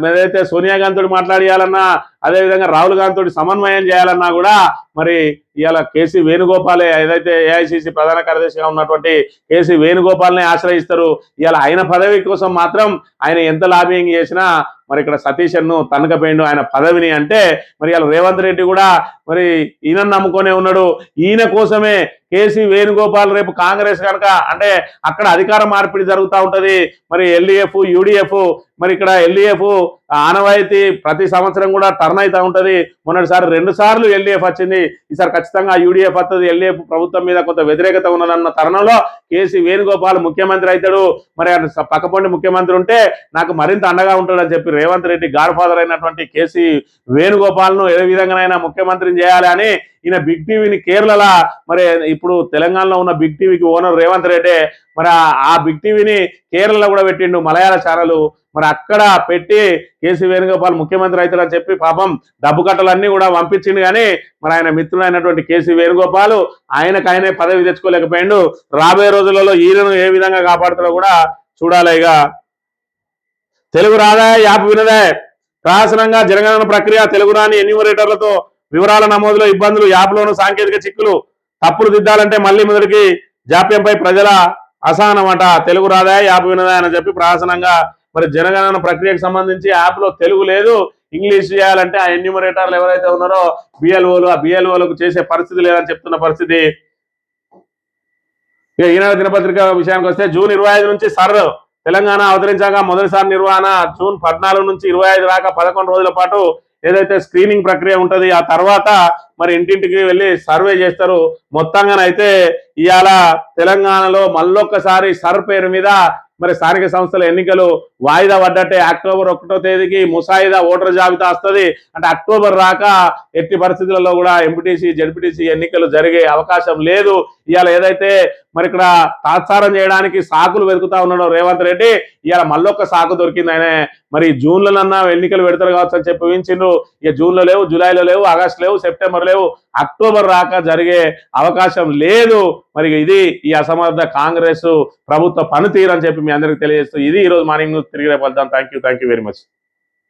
ఏదైతే సోనియా గాంధీ మాట్లాడియాలన్నా, అదేవిధంగా రాహుల్ గాంధీ సమన్వయం చేయాలన్నా కూడా మరి ఇవాళ కేసీ వేణుగోపాలే, ఏదైతే ఏఐసిసి ప్రధాన కార్యదర్శిగా ఉన్నటువంటి కేసీ వేణుగోపాల్ని ఆశ్రయిస్తారు. ఇవాళ ఆయన పదవి కోసం మాత్రం ఆయన ఎంత లాబింగ్ చేసినా మరి ఇక్కడ సతీష్ను తనకపోయిండు ఆయన పదవిని. అంటే మరి ఇవాళ రేవంత్ రెడ్డి కూడా మరి ఈయన నమ్ముకొనే ఉన్నాడు. ఈయన కోసమే కేసీ వేణుగోపాల్ రేపు కాంగ్రెస్ కనుక అంటే అక్కడ అధికార మార్పిడి జరుగుతూ ఉంటది. మరి ఎల్డీఎఫ్ యూడిఎఫ్, మరి ఇక్కడ ఎల్డీఎఫ్ ఆనవాయితీ ప్రతి సంవత్సరం కూడా టర్న్ అవుతూ ఉంటది. మొన్నటిసారి 2 సార్లు ఎల్డీఎఫ్ వచ్చింది, ఈసారి ఖచ్చితంగా యూడిఎఫ్ వస్తుంది. ఎల్డీఎఫ్ ప్రభుత్వం మీద కొంత వ్యతిరేకత ఉన్నదన్న తరుణంలో కేసీ వేణుగోపాల్ ముఖ్యమంత్రి అవుతాడు. మరి పక్కపొండి ముఖ్యమంత్రి ఉంటే నాకు మరింత అండగా ఉంటాడని చెప్పి రేవంత్ రెడ్డి గాడ్ ఫాదర్ అయినటువంటి కేసీ వేణుగోపాల్ను ఏ విధంగానైనా ముఖ్యమంత్రిని చేయాలి అని ఈయన బిగ్ టీవీని కేరళలో, మరి ఇప్పుడు తెలంగాణలో ఉన్న బిగ్ టీవీకి ఓనర్ రేవంత్ రెడ్డి మరి ఆ బిగ్ టీవీని కేరళలో కూడా పెట్టిండు, మలయాళ ఛానల్. మరి అక్కడ పెట్టి కేసీ వేణుగోపాల్ ముఖ్యమంత్రి అవుతాడని చెప్పి పాపం డబ్బు కట్టలన్నీ కూడా పంపించిండు. కానీ మరి ఆయన మిత్రుడైనటువంటి కేసీ వేణుగోపాల్ ఆయనకు పదవి తెచ్చుకోలేకపోయిండు. రాబోయే రోజులలో ఈయనను ఏ విధంగా కాపాడుతారో కూడా చూడాలి. ఇక తెలుగు రాదా యాప్ వినదే ప్రహసనంగా జనగణన ప్రక్రియ, తెలుగు రాని ఎన్యూమరేటర్లతో వివరాల నమోదులో ఇబ్బందులు, యాప్లోను సాంకేతిక చిక్కులు, తప్పులు దిద్దాలంటే మళ్ళీ మొదటికి జాప్యంపై ప్రజల అసహనమట. తెలుగు రాదా యాప్ వినదా అని చెప్పి ప్రహసనంగా మరి జనగణన ప్రక్రియకు సంబంధించి యాప్ లో తెలుగు లేదు, ఇంగ్లీష్ చేయాలంటే ఆ ఎన్యూమరేటర్లు ఎవరైతే ఉన్నారో బిఎల్ఓలు, ఆ బిఎల్ఓలకు చేసే పరిస్థితి లేదని చెప్తున్న పరిస్థితి. ఇక ఈనాడు దినపత్రిక విషయానికి వస్తే జూన్ 25 నుంచి సర్ తెలంగాణ అవతరించాక మొదటిసారి నిర్వహణ. జూన్ 14 నుంచి 25 దాకా 11 రోజుల పాటు ఏదైతే స్క్రీనింగ్ ప్రక్రియ ఉంటుంది. ఆ తర్వాత మరి ఇంటింటికి వెళ్ళి సర్వే చేస్తారు. మొత్తంగానైతే ఇవాళ తెలంగాణలో మళ్ళొక్కసారి సర్ పేరు మీద మరి స్థానిక సంస్థల ఎన్నికలు వాయిదా పడ్డట్టే. అక్టోబర్ 1వ తేదీకి ముసాయిదా ఓటర్ జాబితా వస్తుంది. అంటే అక్టోబర్ రాక ఎట్టి పరిస్థితులలో కూడా ఎంపీటీసీ జడ్పీటీసీ ఎన్నికలు జరిగే అవకాశం లేదు. ఇవాళ ఏదైతే మరి ఇక్కడ తాత్సారం చేయడానికి సాకులు వెతుకుతా ఉన్నాడు రేవంత్ రెడ్డి, ఇవాళ మళ్ళొక్క సాకు దొరికింది. ఆయన మరి జూన్లోనన్నా ఎన్నికలు పెడతారు కావచ్చు అని చెప్పి ఊహించిండ్రు. ఇక జూన్లో లేవు, జూలైలో లేవు, ఆగస్టు లేవు, సెప్టెంబర్ లేవు, అక్టోబర్ రాక జరిగే అవకాశం లేదు. మరి ఇది ఈ అసమర్థ కాంగ్రెస్ ప్రభుత్వ పనితీరు అని చెప్పి మీ అందరికీ తెలియజేస్తూ ఇది ఈ రోజు మార్నింగ్ న్యూస్. తిరిగి రేపు వెళ్తాం. Thank you very much.